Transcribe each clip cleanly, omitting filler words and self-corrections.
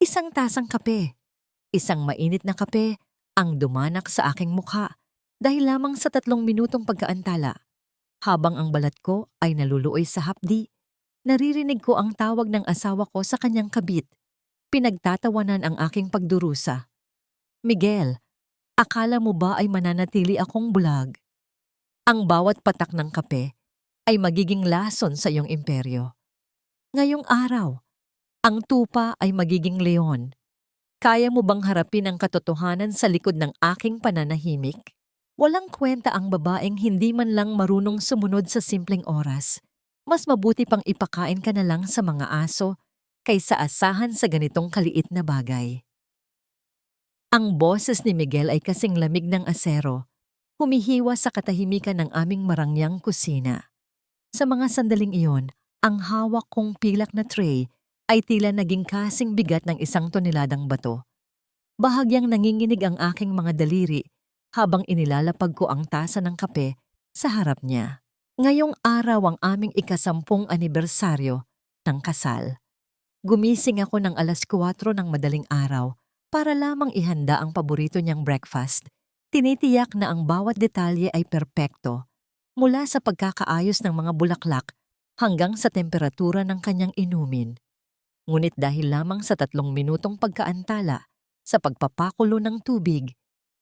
Isang tasang kape, isang mainit na kape ang dumanak sa aking mukha dahil lamang sa 3 minutong pagkaantala. Habang ang balat ko ay naluluoy sa hapdi, naririnig ko ang tawag ng asawa ko sa kanyang kabit. Pinagtatawanan ang aking pagdurusa. Miguel, akala mo ba ay mananatili akong bulag? Ang bawat patak ng kape ay magiging lason sa iyong imperyo. Ngayong araw, ang tupa ay magiging leon. Kaya mo bang harapin ang katotohanan sa likod ng aking pananahimik? Walang kwenta ang babaeng hindi man lang marunong sumunod sa simpleng oras. Mas mabuti pang ipakain ka na lang sa mga aso kaysa asahan sa ganitong kaliit na bagay. Ang boses ni Miguel ay kasing lamig ng asero, humihiwa sa katahimikan ng aming marangyang kusina. Sa mga sandaling iyon, ang hawak kong pilak na tray ay tila naging kasing bigat ng 1 toneladang bato. Bahagyang nanginginig ang aking mga daliri habang inilalapag ko ang tasa ng kape sa harap niya. Ngayong araw ang aming ika-10 anibersaryo ng kasal. Gumising ako ng 4:00 ng madaling araw para lamang ihanda ang paborito niyang breakfast. Tinitiyak na ang bawat detalye ay perpekto, mula sa pagkakaayos ng mga bulaklak hanggang sa temperatura ng kanyang inumin. Ngunit dahil lamang sa 3 minutong pagkaantala sa pagpapakulo ng tubig,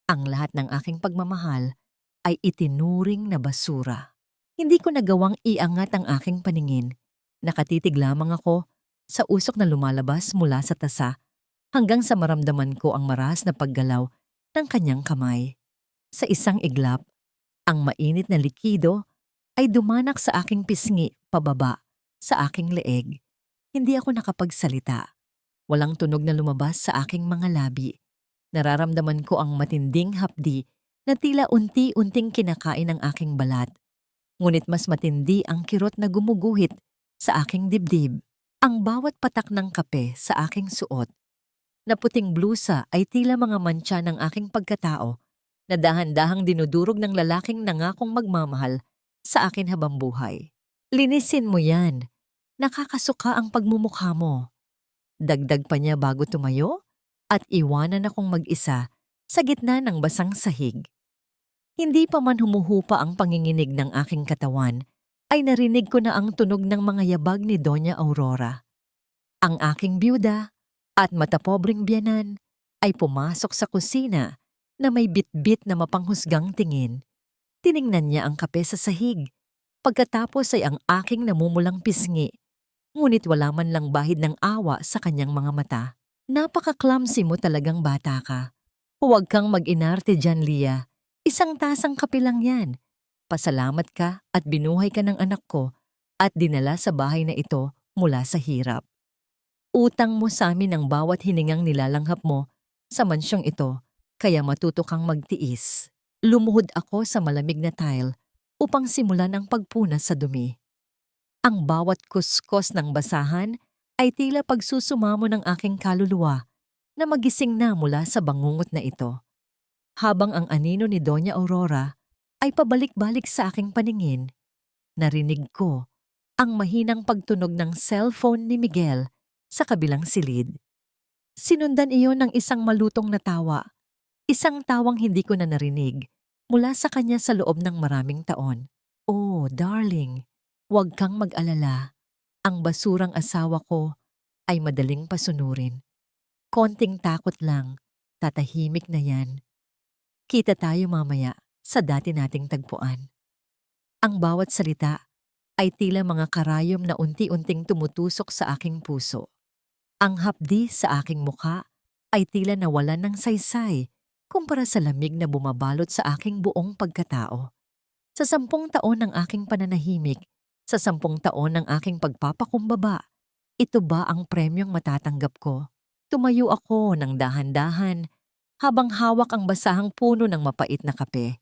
ang lahat ng aking pagmamahal ay itinuring na basura. Hindi ko nagawang iangat ang aking paningin. Nakatitig lamang ako sa usok na lumalabas mula sa tasa hanggang sa maramdaman ko ang maras na paggalaw ng kanyang kamay. Sa isang iglap, ang mainit na likido ay dumanak sa aking pisngi pababa sa aking leeg. Hindi ako nakapagsalita. Walang tunog na lumabas sa aking mga labi. Nararamdaman ko ang matinding hapdi na tila unti-unting kinakain ng aking balat. Ngunit mas matindi ang kirot na gumuguhit sa aking dibdib. Ang bawat patak ng kape sa aking suot na puting blusa ay tila mga mantsa ng aking pagkatao na dahan-dahang dinudurog ng lalaking nangakong magmamahal sa akin habang buhay. Linisin mo yan. Nakakasuka ang pagmumukha mo. Dagdag pa niya bago tumayo at iwanan akong mag-isa sa gitna ng basang sahig. Hindi pa man humuhupa ang panginginig ng aking katawan, ay narinig ko na ang tunog ng mga yabag ni Doña Aurora. Ang aking byuda at matapobreng biyanan ay pumasok sa kusina na may bitbit na mapanghusgang tingin. Tiningnan niya ang kape sa sahig. Pagkatapos ay ang aking namumulang pisngi, ngunit wala man lang bahid ng awa sa kanyang mga mata. Napaka-clumsy mo talagang bata ka. Huwag kang mag-inarte dyan, Lia. 1 tasang kape lang yan. Pasalamat ka at binuhay ka ng anak ko at dinala sa bahay na ito mula sa hirap. Utang mo sa amin ang bawat hiningang nilalanghap mo sa mansyong ito, kaya matuto kang magtiis. Lumuhod ako sa malamig na tile upang simulan ang pagpunas sa dumi. Ang bawat kuskos ng basahan ay tila pagsusumamo ng aking kaluluwa na magising na mula sa bangungot na ito. Habang ang anino ni Doña Aurora ay pabalik-balik sa aking paningin, narinig ko ang mahinang pagtunog ng cellphone ni Miguel sa kabilang silid. Sinundan iyon ng isang malutong na tawa, isang tawang hindi ko na narinig mula sa kanya sa loob ng maraming taon. Oh, darling, huwag kang mag-alala. Ang basurang asawa ko ay madaling pasunurin. Konting takot lang, tatahimik na yan. Kita tayo mamaya sa dati nating tagpuan. Ang bawat salita ay tila mga karayom na unti-unting tumutusok sa aking puso. Ang hapdi sa aking mukha ay tila nawalan ng saysay kumpara sa lamig na bumabalot sa aking buong pagkatao. Sa 10 taon ng aking pananahimik, sa 10 taon ng aking pagpapakumbaba, ito ba ang premyong matatanggap ko? Tumayo ako ng dahan-dahan habang hawak ang basahang puno ng mapait na kape.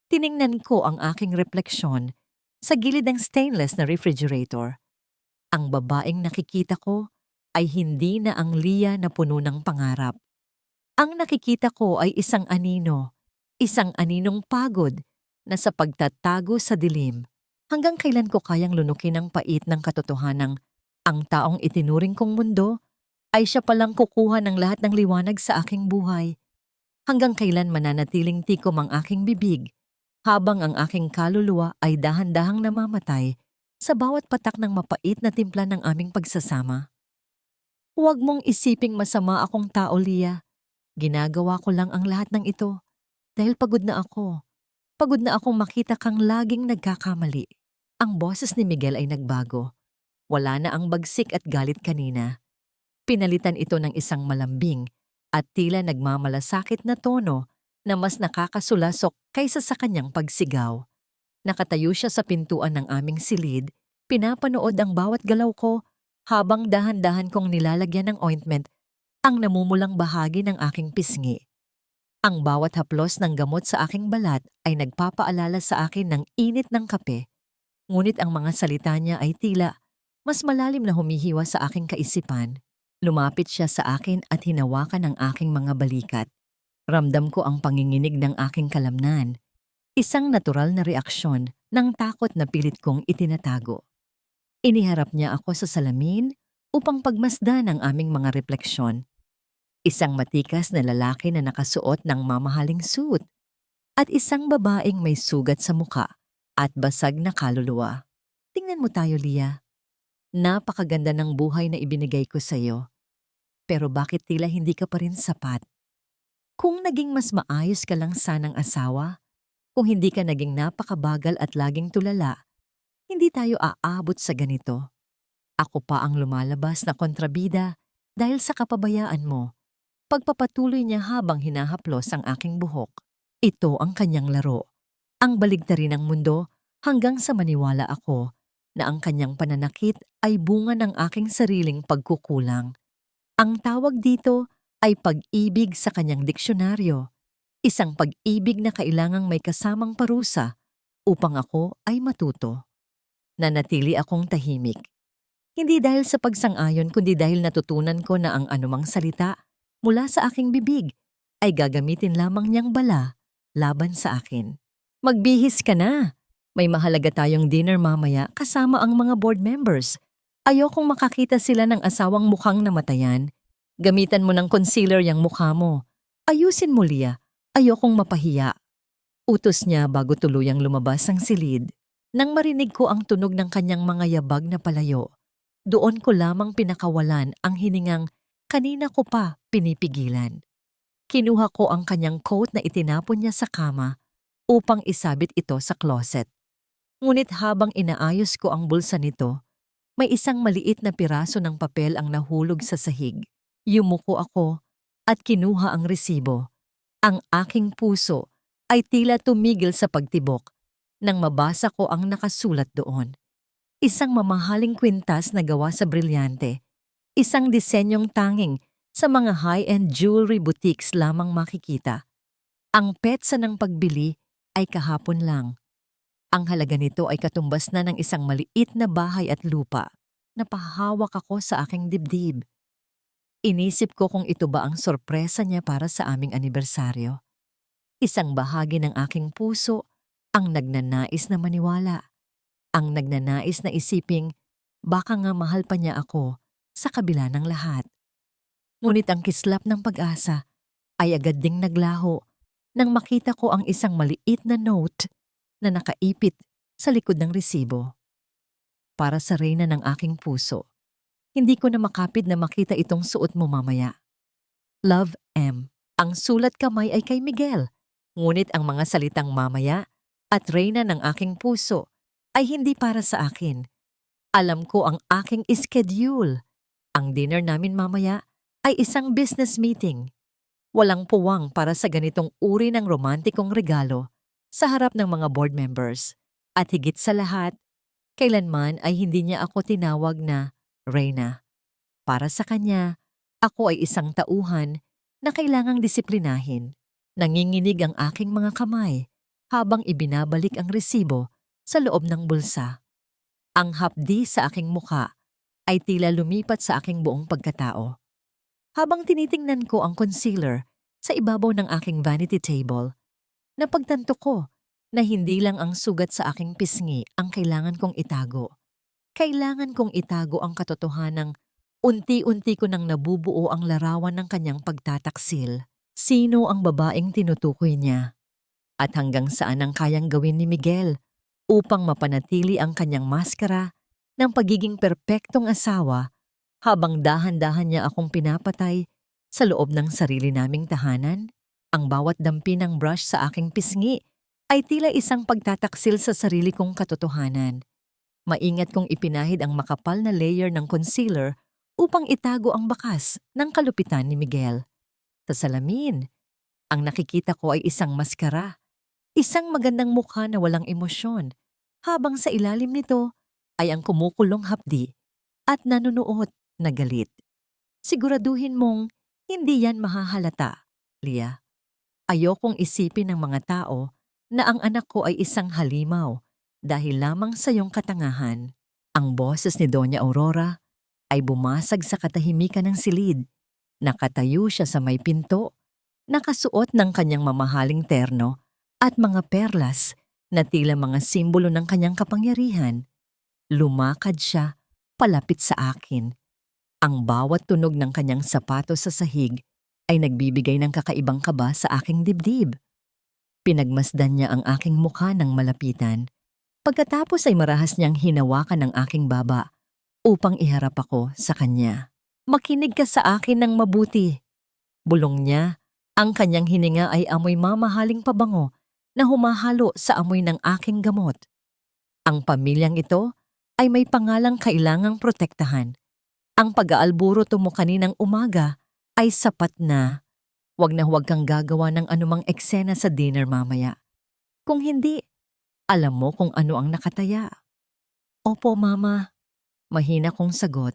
Tiningnan ko ang aking refleksyon sa gilid ng stainless na refrigerator. Ang babaeng nakikita ko ay hindi na ang Lia na puno ng pangarap. Ang nakikita ko ay isang aninong pagod na sa pagtatago sa dilim. Hanggang kailan ko kayang lunukin ang pait ng katotohanang ang taong itinuring kong mundo ay siya palang kukuha ng lahat ng liwanag sa aking buhay. Hanggang kailan mananatiling tikom ang aking bibig, habang ang aking kaluluwa ay dahan-dahang namamatay sa bawat patak ng mapait na timpla ng aming pagsasama. Huwag mong isiping masama akong tao, Lia. Ginagawa ko lang ang lahat ng ito dahil pagod na ako. Pagod na akong makita kang laging nagkakamali. Ang boses ni Miguel ay nagbago. Wala na ang bagsik at galit kanina. Pinalitan ito ng isang malambing at tila nagmamalasakit na tono na mas nakakasulasok kaysa sa kanyang pagsigaw. Nakatayo siya sa pintuan ng aming silid, pinapanood ang bawat galaw ko habang dahan-dahan kong nilalagyan ng ointment ang namumulang bahagi ng aking pisngi. Ang bawat haplos ng gamot sa aking balat ay nagpapaalala sa akin ng init ng kape, ngunit ang mga salita niya ay tila mas malalim na humihiwa sa aking kaisipan. Lumapit siya sa akin at hinawakan ang aking mga balikat. Ramdam ko ang panginginig ng aking kalamnan, isang natural na reaksyon ng takot na pilit kong itinatago. Iniharap niya ako sa salamin upang pagmasdan ang aming mga refleksyon. Isang matikas na lalaki na nakasuot ng mamahaling suit at isang babaeng may sugat sa muka at basag na kaluluwa. Tingnan mo tayo, Lia. Napakaganda ng buhay na ibinigay ko sa iyo. Pero bakit tila hindi ka pa rin sapat? Kung naging mas maayos ka lang sanang asawa, kung hindi ka naging napakabagal at laging tulala, hindi tayo aabot sa ganito. Ako pa ang lumalabas na kontrabida dahil sa kapabayaan mo. Pagpapatuloy niya habang hinahaplos ang aking buhok. Ito ang kanyang laro. Ang baligtarin ng mundo hanggang sa maniwala ako na ang kanyang pananakit ay bunga ng aking sariling pagkukulang. Ang tawag dito ay pag-ibig sa kanyang diksyonaryo. Isang pag-ibig na kailangang may kasamang parusa upang ako ay matuto. Nanatili akong tahimik. Hindi dahil sa pagsang-ayon kundi dahil natutunan ko na ang anumang salita mula sa aking bibig ay gagamitin lamang niyang bala laban sa akin. Magbihis ka na. May mahalaga tayong dinner mamaya kasama ang mga board members. Ayokong makakita sila ng asawang mukhang namatayan. Gamitan mo ng concealer yung mukha mo. Ayusin mo, Lia. Ayokong mapahiya. Utos niya bago tuluyang lumabas ang silid. Nang marinig ko ang tunog ng kanyang mga yabag na palayo, doon ko lamang pinakawalan ang hiningang kanina ko pa pinipigilan. Kinuha ko ang kanyang coat na itinapon niya sa kama upang isabit ito sa closet. Ngunit habang inaayos ko ang bulsa nito, may isang maliit na piraso ng papel ang nahulog sa sahig. Yumuko ako at kinuha ang resibo. Ang aking puso ay tila tumigil sa pagtibok nang mabasa ko ang nakasulat doon. Isang mamahaling kwintas na gawa sa brilyante. Isang disenyong tanging sa mga high-end jewelry boutiques lamang makikita. Ang petsa ng pagbili ay kahapon lang. Ang halaga nito ay katumbas na ng isang maliit na bahay at lupa. Napahawak ako sa aking dibdib. Inisip ko kung ito ba ang sorpresa niya para sa aming anibersaryo. Isang bahagi ng aking puso ang nagnanais na maniwala. Ang nagnanais na isiping baka nga mahal pa niya ako sa kabila ng lahat. Ngunit ang kislap ng pag-asa ay agad ding naglaho nang makita ko ang isang maliit na note na nakaipit sa likod ng resibo. Para sa reyna ng aking puso, hindi ko na makapid na makita itong suot mo mamaya. Love, M. Ang sulat kamay ay kay Miguel, ngunit ang mga salitang mamaya at reyna ng aking puso ay hindi para sa akin. Alam ko ang aking schedule. Ang dinner namin mamaya ay isang business meeting. Walang puwang para sa ganitong uri ng romantikong regalo sa harap ng mga board members. At higit sa lahat, kailanman ay hindi niya ako tinawag na Reyna. Para sa kanya, ako ay isang tauhan na kailangang disiplinahin. Nanginginig ang aking mga kamay habang ibinabalik ang resibo sa loob ng bulsa. Ang hapdi sa aking muka ay tila lumipat sa aking buong pagkatao. Habang tinitingnan ko ang concealer sa ibabaw ng aking vanity table, napagtanto ko na hindi lang ang sugat sa aking pisngi ang kailangan kong itago. Kailangan kong itago ang katotohanang Unti-unti ko nang nabubuo ang larawan ng kanyang pagtataksil. Sino ang babaeng tinutukoy niya? At hanggang saan ang kayang gawin ni Miguel upang mapanatili ang kanyang maskara ng pagiging perpektong asawa habang dahan-dahan niya akong pinapatay sa loob ng sarili naming tahanan? Ang bawat dampi ng brush sa aking pisngi ay tila isang pagtataksil sa sarili kong katotohanan. Maingat kong ipinahid ang makapal na layer ng concealer upang itago ang bakas ng kalupitan ni Miguel. Sa salamin, ang nakikita ko ay isang maskara, isang magandang mukha na walang emosyon, habang sa ilalim nito ay ang kumukulong hapdi at nanunuot na galit. Siguraduhin mong hindi yan mahahalata, Lia. Ayokong isipin ng mga tao na ang anak ko ay isang halimaw dahil lamang sa iyong katangahan. Ang boses ni Doña Aurora ay bumasag sa katahimikan ng silid. Nakatayo siya sa may pinto, nakasuot ng kanyang mamahaling terno at mga perlas na tila mga simbolo ng kanyang kapangyarihan. Lumakad siya palapit sa akin. Ang bawat tunog ng kanyang sapatos sa sahig ay nagbibigay ng kakaibang kaba sa aking dibdib. Pinagmasdan niya ang aking mukha ng malapitan. Pagkatapos ay marahas niyang hinawakan ang aking baba upang iharap ako sa kanya. Makinig ka sa akin ng mabuti. Bulong niya, ang kanyang hininga ay amoy mamahaling pabango na humahalo sa amoy ng aking gamot. Ang pamilyang ito ay may pangalang kailangang protektahan. Ang pag-aalburuto mo kaninang umaga ay sapat na. Huwag na huwag kang gagawa ng anumang eksena sa dinner mamaya. Kung hindi, alam mo kung ano ang nakataya. Opo, Mama. Mahina kong sagot.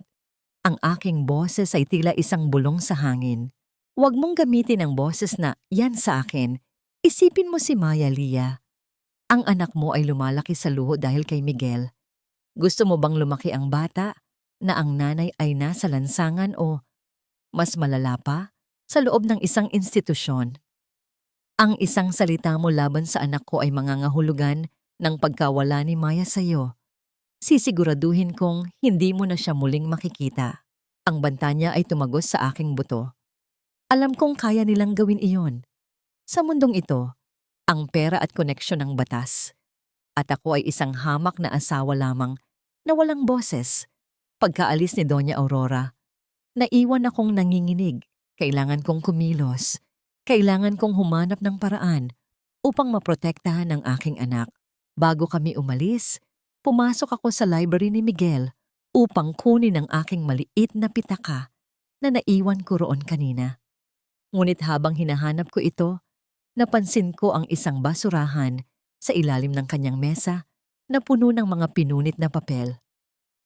Ang aking boses ay tila isang bulong sa hangin. Huwag mong gamitin ang boses na yan sa akin. Isipin mo si Maya, Lia. Ang anak mo ay lumalaki sa luho dahil kay Miguel. Gusto mo bang lumaki ang bata na ang nanay ay nasa lansangan o, mas malala pa, sa loob ng isang institusyon? Ang isang salita mo laban sa anak ko ay mangangahulugan ng pagkawala ni Maya sa iyo. Sisiguraduhin kong hindi mo na siya muling makikita. Ang banta niya ay tumagos sa aking buto. Alam kong kaya nilang gawin iyon. Sa mundong ito, ang pera at koneksyon ng batas. At ako ay isang hamak na asawa lamang na walang boses. Pagkaalis ni Doña Aurora, naiwan akong nanginginig. Kailangan kong kumilos. Kailangan kong humanap ng paraan upang maprotektahan ang aking anak. Bago kami umalis, pumasok ako sa library ni Miguel upang kunin ang aking maliit na pitaka na naiwan ko roon kanina. Ngunit habang hinahanap ko ito, napansin ko ang isang basurahan sa ilalim ng kanyang mesa na puno ng mga pinunit na papel.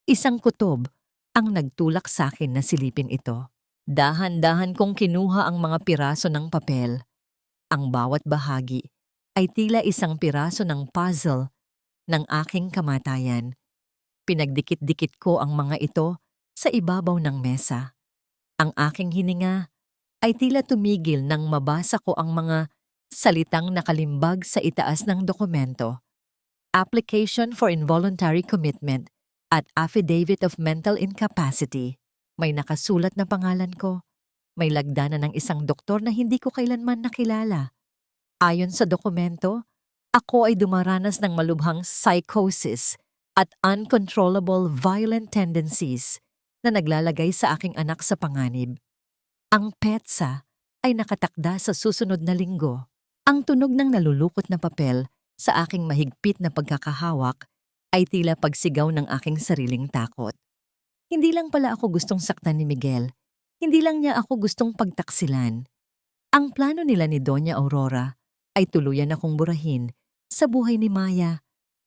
Isang kutob ang nagtulak sa akin na silipin ito. Dahan-dahan kong kinuha ang mga piraso ng papel. Ang bawat bahagi ay tila isang piraso ng puzzle ng aking kamatayan. Pinagdikit-dikit ko ang mga ito sa ibabaw ng mesa. Ang aking hininga ay tila tumigil nang mabasa ko ang mga salitang nakalimbag sa itaas ng dokumento. Application for Involuntary Commitment at Affidavit of Mental Incapacity. May nakasulat na pangalan ko. May lagdanan ng isang doktor na hindi ko kailanman nakilala. Ayon sa dokumento, ako ay dumaranas ng malubhang psychosis at uncontrollable violent tendencies na naglalagay sa aking anak sa panganib. Ang petsa ay nakatakda sa susunod na linggo. Ang tunog ng nalulukot na papel sa aking mahigpit na pagkakahawak ay tila pagsigaw ng aking sariling takot. Hindi lang pala ako gustong saktan ni Miguel. Hindi lang niya ako gustong pagtaksilan. Ang plano nila ni Doña Aurora ay tuluyan akong burahin sa buhay ni Maya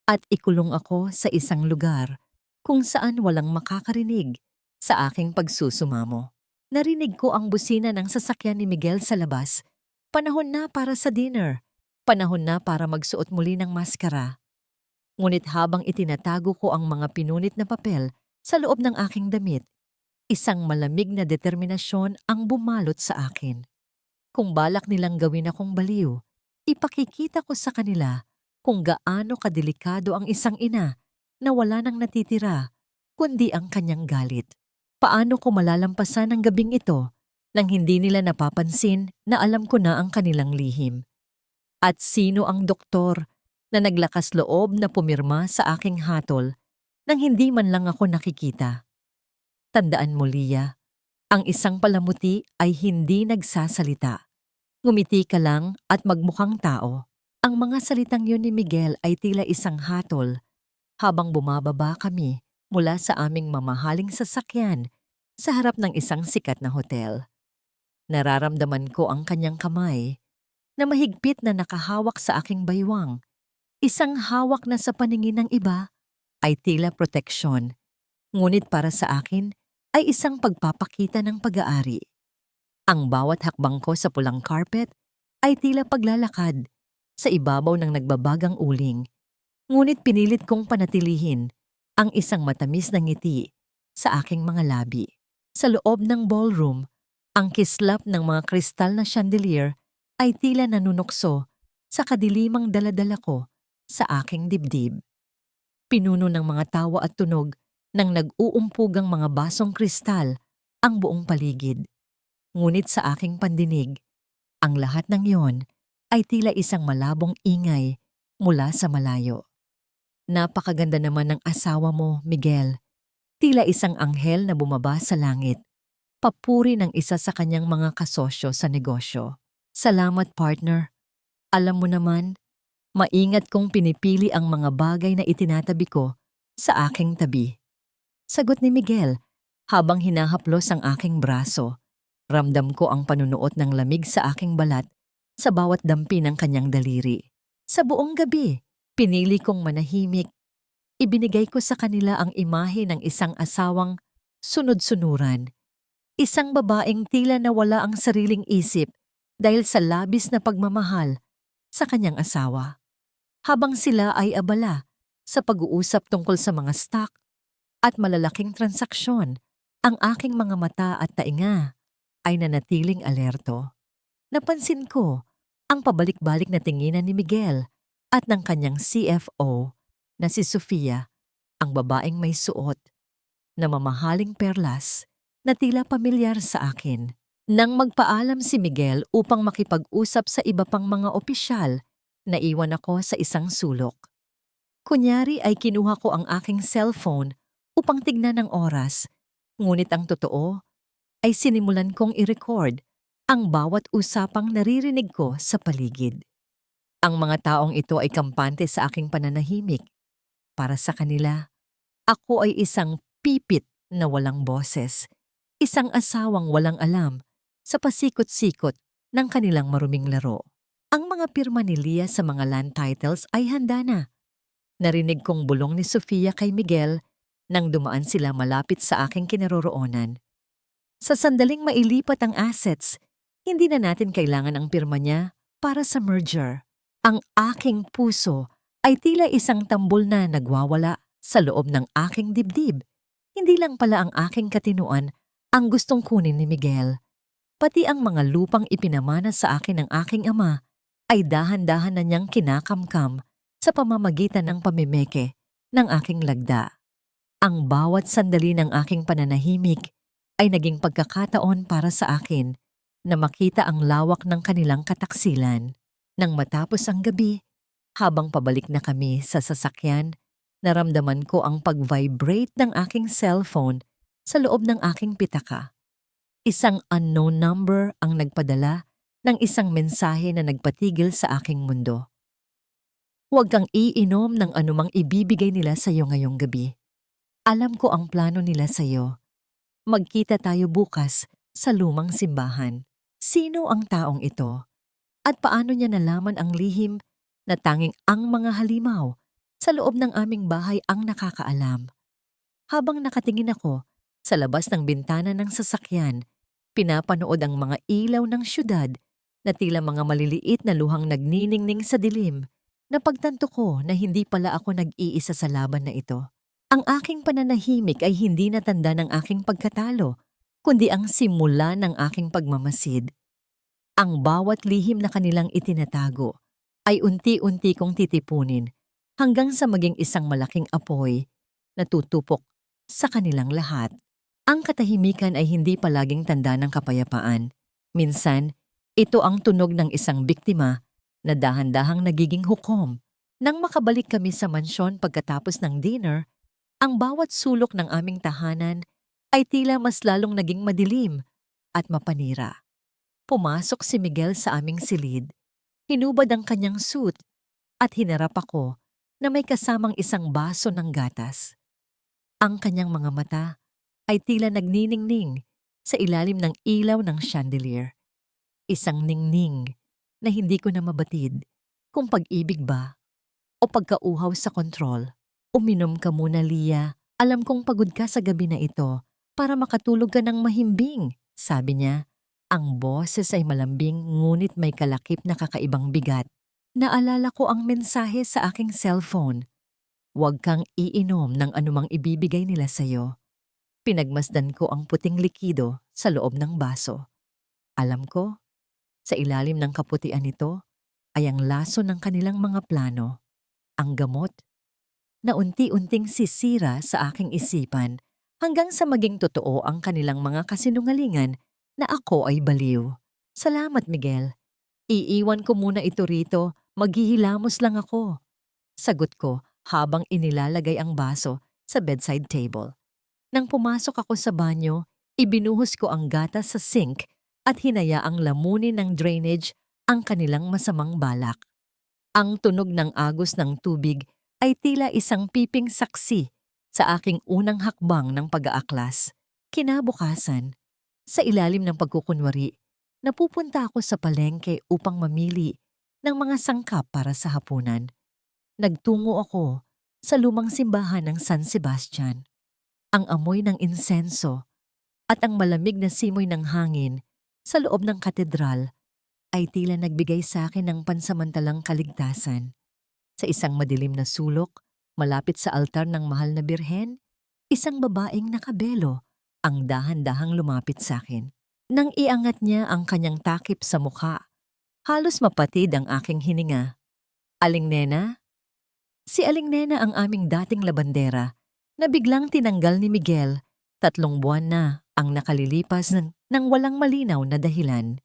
at ikulong ako sa isang lugar kung saan walang makakarinig sa aking pagsusumamo. Narinig ko ang busina ng sasakyan ni Miguel sa labas. Panahon na para sa dinner. Panahon na para magsuot muli ng maskara. Ngunit habang itinatago ko ang mga pinunit na papel sa loob ng aking damit, isang malamig na determinasyon ang bumalot sa akin. Kung balak nilang gawin akong baliw, ipakikita ko sa kanila kung gaano kadelikado ang isang ina na wala nang natitira, kundi ang kanyang galit. Paano ko malalampasan ang gabing ito nang hindi nila napapansin na alam ko na ang kanilang lihim? At sino ang doktor na naglakas loob na pumirma sa aking hatol nang hindi man lang ako nakikita? Tandaan mo, Lia, ang isang palamuti ay hindi nagsasalita. Ngumiti ka lang at magmukhang tao. Ang mga salitang yun ni Miguel ay tila isang hatol habang bumababa kami mula sa aming mamahaling sasakyan sa harap ng isang sikat na hotel. Nararamdaman ko ang kanyang kamay na mahigpit na nakahawak sa aking baywang. Isang hawak na sa paningin ng iba ay tila proteksyon, ngunit para sa akin ay isang pagpapakita ng pag-aari. Ang bawat hakbang ko sa pulang carpet ay tila paglalakad sa ibabaw ng nagbabagang uling, ngunit pinilit kong panatilihin ang isang matamis na ngiti sa aking mga labi. Sa loob ng ballroom, ang kislap ng mga kristal na chandelier ay tila nanunukso sa kadilimang daladala ko sa aking dibdib. Pinuno ng mga tawa at tunog ng nag-uumpugang mga basong kristal ang buong paligid. Ngunit sa aking pandinig, ang lahat ng iyon ay tila isang malabong ingay mula sa malayo. Napakaganda naman ng asawa mo, Miguel. Tila isang anghel na bumaba sa langit. Papuri ng isa sa kanyang mga kasosyo sa negosyo. Salamat, partner. Alam mo naman, maingat kong pinipili ang mga bagay na itinatabi ko sa aking tabi. Sagot ni Miguel habang hinahaplos ang aking braso. Ramdam ko ang panunuot ng lamig sa aking balat sa bawat dampi ng kanyang daliri. Sa buong gabi, pinili kong manahimik. Ibinigay ko sa kanila ang imahe ng isang asawang sunod-sunuran. Isang babaeng tila nawala ang sariling isip dahil sa labis na pagmamahal sa kanyang asawa. Habang sila ay abala sa pag-uusap tungkol sa mga stock at malalaking transaksyon, ang aking mga mata at tainga ay nanatiling alerto. Napansin ko ang pabalik-balik na tinginan ni Miguel at ng kanyang CFO na si Sofia, ang babaeng may suot na mamahaling perlas na tila pamilyar sa akin. Nang magpaalam si Miguel upang makipag-usap sa iba pang mga opisyal, naiwan ako sa isang sulok. Kunyari ay kinuha ko ang aking cellphone upang tignan ang oras, ngunit ang totoo ay sinimulan kong i-record ang bawat usapang naririnig ko sa paligid. Ang mga taong ito ay kampante sa aking pananahimik. Para sa kanila, ako ay isang pipit na walang boses, isang asawang walang alam sa pasikot-sikot ng kanilang maruming laro. Ang mga pirma ni Lia sa mga land titles ay handa na. Narinig kong bulong ni Sofia kay Miguel nang dumaan sila malapit sa aking kinaroroonan. Sa sandaling mailipat ang assets, hindi na natin kailangan ang pirma niya para sa merger. Ang aking puso ay tila isang tambol na nagwawala sa loob ng aking dibdib. Hindi lang pala ang aking katinuan ang gustong kunin ni Miguel. Pati ang mga lupang ipinamana sa akin ng aking ama ay dahan-dahan na niyang kinakamkam sa pamamagitan ng pamimeke ng aking lagda. Ang bawat sandali ng aking pananahimik ay naging pagkakataon para sa akin na makita ang lawak ng kanilang kataksilan. Nang matapos ang gabi, habang pabalik na kami sa sasakyan, naramdaman ko ang pag-vibrate ng aking cellphone sa loob ng aking pitaka. Isang unknown number ang nagpadala ng isang mensahe na nagpatigil sa aking mundo. Huwag kang iinom ng anumang ibibigay nila sa iyo ngayong gabi. Alam ko ang plano nila sa iyo. Magkita tayo bukas sa lumang simbahan. Sino ang taong ito? At paano niya nalaman ang lihim na tanging ang mga halimaw sa loob ng aming bahay ang nakakaalam? Habang nakatingin ako sa labas ng bintana ng sasakyan, pinapanood ang mga ilaw ng syudad na tila mga maliliit na luhang nagniningning sa dilim. Napagtanto ko na hindi pala ako nag-iisa sa laban na ito. Ang aking pananahimik ay hindi natanda ng aking pagkatalo, kundi ang simula ng aking pagmamasid. Ang bawat lihim na kanilang itinatago ay unti-unti kong titipunin hanggang sa maging isang malaking apoy na tutupok sa kanilang lahat. Ang katahimikan ay hindi palaging tanda ng kapayapaan. Minsan, ito ang tunog ng isang biktima na dahan-dahang nagiging hukom. Nang makabalik kami sa mansyon pagkatapos ng dinner, ang bawat sulok ng aming tahanan ay tila mas lalong naging madilim at mapanira. Pumasok si Miguel sa aming silid, hinubad ang kanyang suit at hinarap ako na may kasamang isang baso ng gatas. Ang kanyang mga mata ay tila nagniningning sa ilalim ng ilaw ng chandelier. Isang ningning na hindi ko na mabatid kung pag-ibig ba o pagkauhaw sa kontrol. Uminom ka muna, Lia. Alam kong pagod ka sa gabi na ito para makatulog ka ng mahimbing, sabi niya. Ang boses ay malambing ngunit may kalakip na kakaibang bigat. Naalala ko ang mensahe sa aking cellphone. Huwag kang iinom ng anumang ibibigay nila sa'yo. Pinagmasdan ko ang puting likido sa loob ng baso. Alam ko, sa ilalim ng kaputian nito ay ang laso ng kanilang mga plano. Ang gamot na unti-unting sisira sa aking isipan hanggang sa maging totoo ang kanilang mga kasinungalingan na ako ay baliw. Salamat, Miguel. Iiwan ko muna ito rito, maghihilamos lang ako. Sagot ko habang inilalagay ang baso sa bedside table. Nang pumasok ako sa banyo, ibinuhos ko ang gatas sa sink at hinayaang lamunin ng drainage ang kanilang masamang balak. Ang tunog ng agos ng tubig ay tila isang piping saksi sa aking unang hakbang ng pag-aaklas. Kinabukasan, sa ilalim ng pagkukunwari, napupunta ako sa palengke upang mamili ng mga sangkap para sa hapunan. Nagtungo ako sa lumang simbahan ng San Sebastian. Ang amoy ng insenso at ang malamig na simoy ng hangin sa loob ng katedral ay tila nagbigay sa akin ng pansamantalang kaligtasan. Sa isang madilim na sulok, malapit sa altar ng mahal na birhen, isang babaeng nakabelo ang dahan-dahang lumapit sa akin. Nang iangat niya ang kanyang takip sa mukha, halos mapatid ang aking hininga. Aling Nena? Si Aling Nena ang aming dating labandera na biglang tinanggal ni Miguel. 3 buwan na ang nakalilipas ng walang malinaw na dahilan.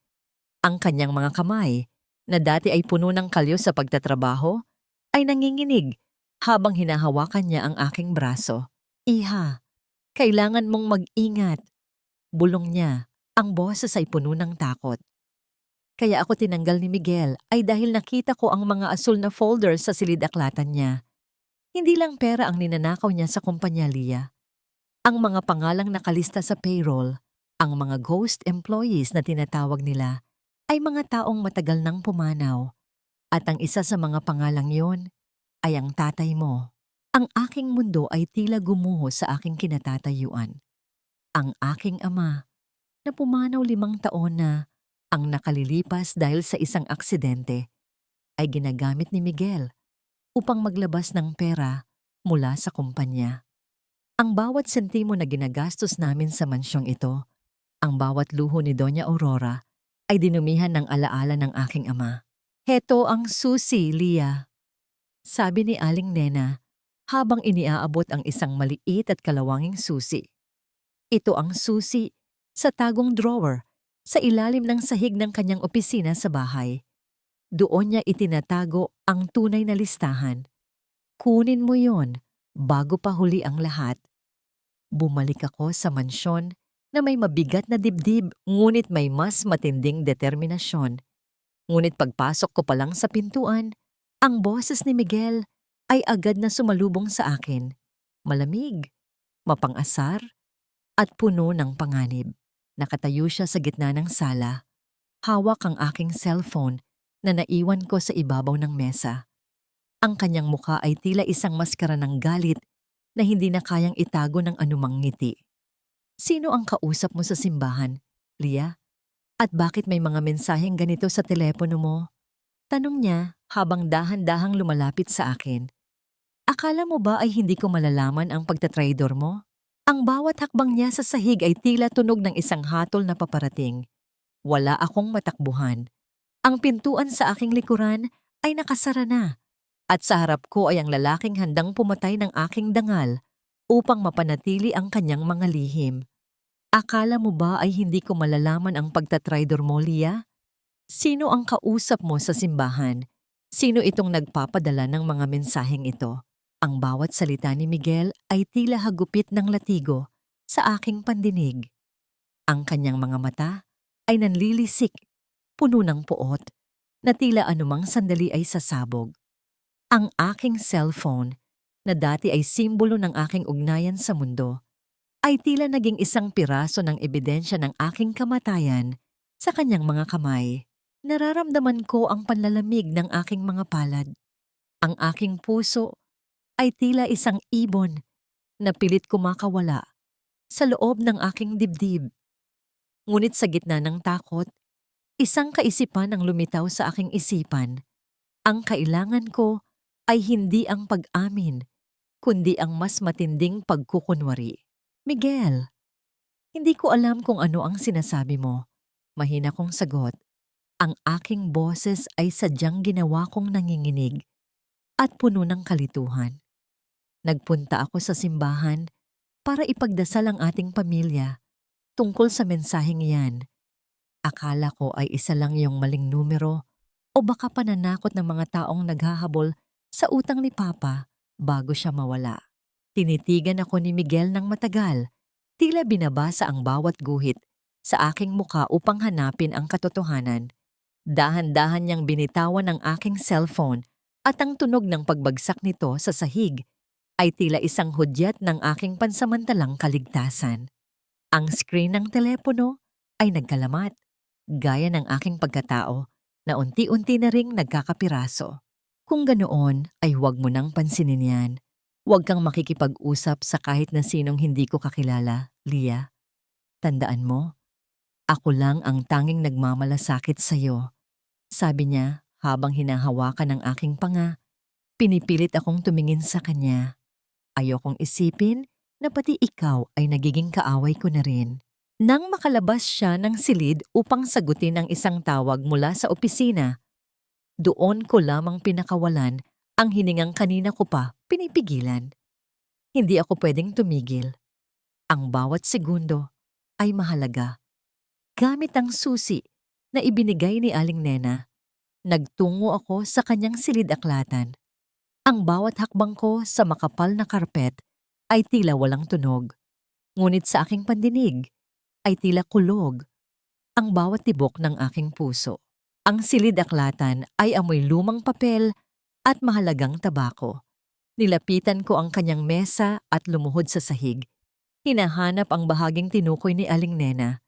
Ang kanyang mga kamay, na dati ay puno ng kalyo sa pagtatrabaho, ay nanginginig habang hinahawakan niya ang aking braso. Iha, kailangan mong mag-ingat. Bulong niya, ang boses ay puno ng takot. Kaya ako tinanggal ni Miguel ay dahil nakita ko ang mga asul na folder sa silid-aklatan niya. Hindi lang pera ang ninanakaw niya sa kumpanya, Lia. Ang mga pangalang nakalista sa payroll, ang mga ghost employees na tinatawag nila, ay mga taong matagal nang pumanaw. At ang isa sa mga pangalang yon ay ang tatay mo. Ang aking mundo ay tila gumuho sa aking kinatatayuan. Ang aking ama, na pumanaw 5 taon na, ang nakalilipas dahil sa isang aksidente, ay ginagamit ni Miguel upang maglabas ng pera mula sa kumpanya. Ang bawat sentimo na ginagastos namin sa mansyong ito, ang bawat luho ni Doña Aurora, ay dinumihan ng alaala ng aking ama. Heto ang susi, Lia, sabi ni Aling Nena habang iniaabot ang isang maliit at kalawanging susi. Ito ang susi sa tagong drawer sa ilalim ng sahig ng kanyang opisina sa bahay. Doon niya itinatago ang tunay na listahan. Kunin mo yon bago pa huli ang lahat. Bumalik ako sa mansyon na may mabigat na dibdib ngunit may mas matinding determinasyon. Ngunit pagpasok ko pa lang sa pintuan, ang boses ni Miguel ay agad na sumalubong sa akin. Malamig, mapang-asar, at puno ng panganib. Nakatayo siya sa gitna ng sala. Hawak ang aking cellphone na naiwan ko sa ibabaw ng mesa. Ang kanyang mukha ay tila isang maskara ng galit na hindi na kayang itago ng anumang ngiti. Sino ang kausap mo sa simbahan, Lia? At bakit may mga mensaheng ganito sa telepono mo? Tanong niya habang dahan-dahang lumalapit sa akin. Akala mo ba ay hindi ko malalaman ang pagtatraidor mo? Ang bawat hakbang niya sa sahig ay tila tunog ng isang hatol na paparating. Wala akong matakbuhan. Ang pintuan sa aking likuran ay nakasara na. At sa harap ko ay ang lalaking handang pumatay ng aking dangal upang mapanatili ang kanyang mga lihim. Akala mo ba ay hindi ko malalaman ang pagtatraydor mo, Lia? Sino ang kausap mo sa simbahan? Sino itong nagpapadala ng mga mensaheng ito? Ang bawat salita ni Miguel ay tila hagupit ng latigo sa aking pandinig. Ang kanyang mga mata ay nanlilisik, puno ng puot, na tila anumang sandali ay sasabog. Ang aking cellphone, na dati ay simbolo ng aking ugnayan sa mundo, ay tila naging isang piraso ng ebidensya ng aking kamatayan sa kanyang mga kamay. Nararamdaman ko ang panlalamig ng aking mga palad. Ang aking puso ay tila isang ibon na pilit kumakawala sa loob ng aking dibdib. Ngunit sa gitna ng takot, isang kaisipan ang lumitaw sa aking isipan. Ang kailangan ko ay hindi ang pag-amin, kundi ang mas matinding pagkukunwari. Miguel, hindi ko alam kung ano ang sinasabi mo. Mahina kong sagot. Ang aking boses ay sadyang ginawa kong nanginginig at puno ng kalituhan. Nagpunta ako sa simbahan para ipagdasal ang ating pamilya tungkol sa mensaheng iyan. Akala ko ay isa lang yung maling numero o baka pananakot ng mga taong naghahabol sa utang ni Papa bago siya mawala. Tinitigan ako ni Miguel ng matagal, tila binabasa ang bawat guhit sa aking muka upang hanapin ang katotohanan. Dahan-dahan niyang binitawan ang aking cellphone at ang tunog ng pagbagsak nito sa sahig ay tila isang hudyat ng aking pansamantalang kaligtasan. Ang screen ng telepono ay nagkalamat, gaya ng aking pagkatao na unti-unti na ring nagkakapiraso. Kung ganoon ay huwag mo nang pansinin yan. Huwag kang makikipag-usap sa kahit na sinong hindi ko kakilala, Lia. Tandaan mo, ako lang ang tanging nagmamalasakit sa'yo. Sabi niya habang hinahawakan ng aking panga. Pinipilit akong tumingin sa kanya. Ayokong isipin na pati ikaw ay nagiging kaaway ko na rin. Nang makalabas siya ng silid upang sagutin ang isang tawag mula sa opisina, doon ko lamang pinakawalan ang hiningang kanina ko pa pinipigilan. Hindi ako pwedeng tumigil. Ang bawat segundo ay mahalaga. Gamit ang susi na ibinigay ni Aling Nena, nagtungo ako sa kanyang silid-aklatan. Ang bawat hakbang ko sa makapal na karpet ay tila walang tunog. Ngunit sa aking pandinig ay tila kulog ang bawat tibok ng aking puso. Ang silid-aklatan ay amoy lumang papel at mahalagang tabako. Nilapitan ko ang kanyang mesa at lumuhod sa sahig. Hinahanap ang bahaging tinukoy ni Aling Nena.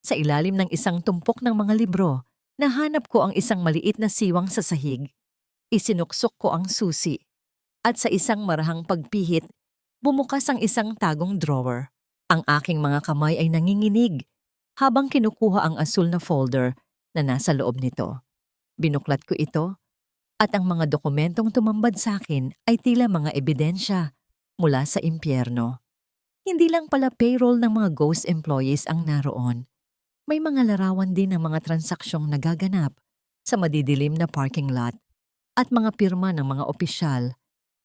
Sa ilalim ng isang tumpok ng mga libro, nahanap ko ang isang maliit na siwang sa sahig. Isinuksok ko ang susi. At sa isang marahang pagpihit, bumukas ang isang tagong drawer. Ang aking mga kamay ay nanginginig habang kinukuha ang asul na folder na nasa loob nito. Binuklat ko ito at ang mga dokumentong tumambad sa akin ay tila mga ebidensya mula sa impyerno. Hindi lang pala payroll ng mga ghost employees ang naroon. May mga larawan din ng mga transaksyong nagaganap sa madidilim na parking lot at mga pirma ng mga opisyal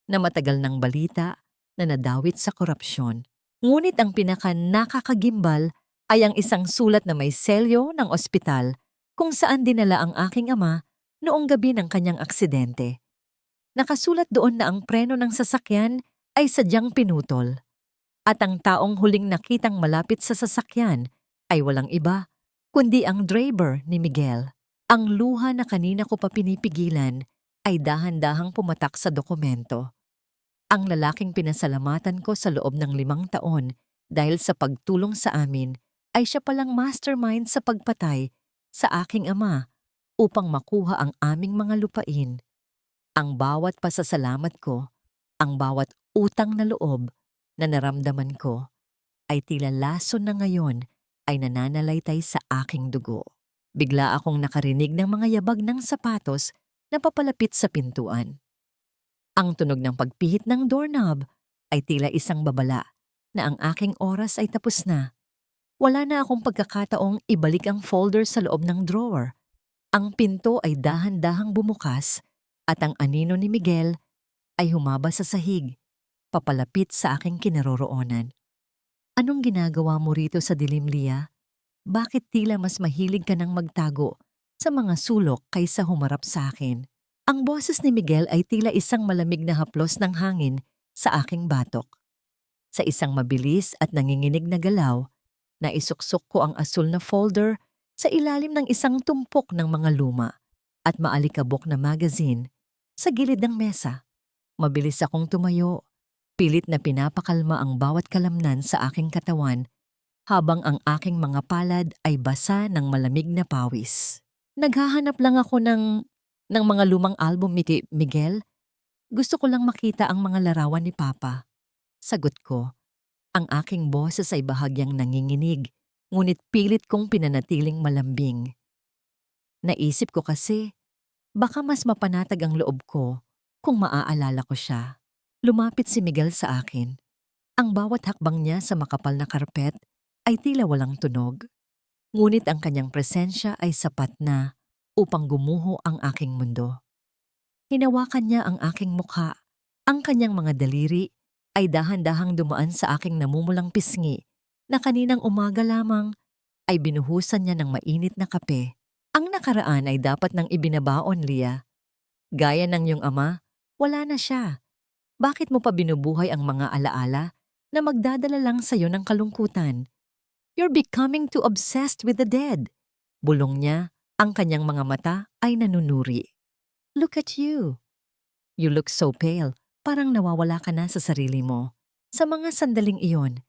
na matagal ng balita na nadawit sa korupsyon. Ngunit ang pinaka-nakakagimbal ay ang isang sulat na may selyo ng ospital kung saan dinala ang aking ama noong gabi ng kanyang aksidente. Nakasulat doon na ang preno ng sasakyan ay sadyang pinutol at ang taong huling nakitang malapit sa sasakyan ay walang iba kundi ang driver ni Miguel. Ang luha na kanina ko pa pinipigilan ay dahan-dahang pumatak sa dokumento. Ang lalaking pinasalamatan ko sa loob ng 5 taon dahil sa pagtulong sa amin ay siya palang mastermind sa pagpatay sa aking ama upang makuha ang aming mga lupain. Ang bawat pasasalamat ko, ang bawat utang na loob na naramdaman ko ay tila lason na ngayon ay nananalaytay sa aking dugo. Bigla akong nakarinig ng mga yabag ng sapatos na papalapit sa pintuan. Ang tunog ng pagpihit ng doorknob ay tila isang babala na ang aking oras ay tapos na. Wala na akong pagkakataong ibalik ang folder sa loob ng drawer. Ang pinto ay dahan-dahang bumukas at ang anino ni Miguel ay humaba sa sahig, papalapit sa aking kinaroroonan. Anong ginagawa mo rito sa dilim, Lia? Bakit tila mas mahilig ka nang magtago sa mga sulok kaysa humarap sa akin? Ang boses ni Miguel ay tila isang malamig na haplos ng hangin sa aking batok. Sa isang mabilis at nanginginig na galaw, naisuksok ko ang asul na folder sa ilalim ng isang tumpok ng mga luma at maalikabok na magazine sa gilid ng mesa. Mabilis akong tumayo, pilit na pinapakalma ang bawat kalamnan sa aking katawan habang ang aking mga palad ay basa ng malamig na pawis. Naghahanap lang ako ng mga lumang album ni Miguel. Gusto ko lang makita ang mga larawan ni Papa. Sagot ko. Ang aking boses ay bahagyang nanginginig, ngunit pilit kong pinanatiling malambing. Naisip ko kasi, baka mas mapanatag ang loob ko kung maaalala ko siya. Lumapit si Miguel sa akin. Ang bawat hakbang niya sa makapal na karpet ay tila walang tunog. Ngunit ang kanyang presensya ay sapat na upang gumuho ang aking mundo. Hinawakan niya ang aking mukha. Ang kanyang mga daliri ay dahan-dahang dumaan sa aking namumulang pisngi na kaninang umaga lamang ay binuhusan niya ng mainit na kape. Ang nakaraan ay dapat nang ibinabaon, Lia. Gaya ng iyong ama, wala na siya. Bakit mo pa binubuhay ang mga alaala na magdadala lang sa'yo ng kalungkutan? You're becoming too obsessed with the dead. Bulong niya, ang kanyang mga mata ay nanunuri. Look at you. You look so pale, parang nawawala ka na sa sarili mo. Sa mga sandaling iyon,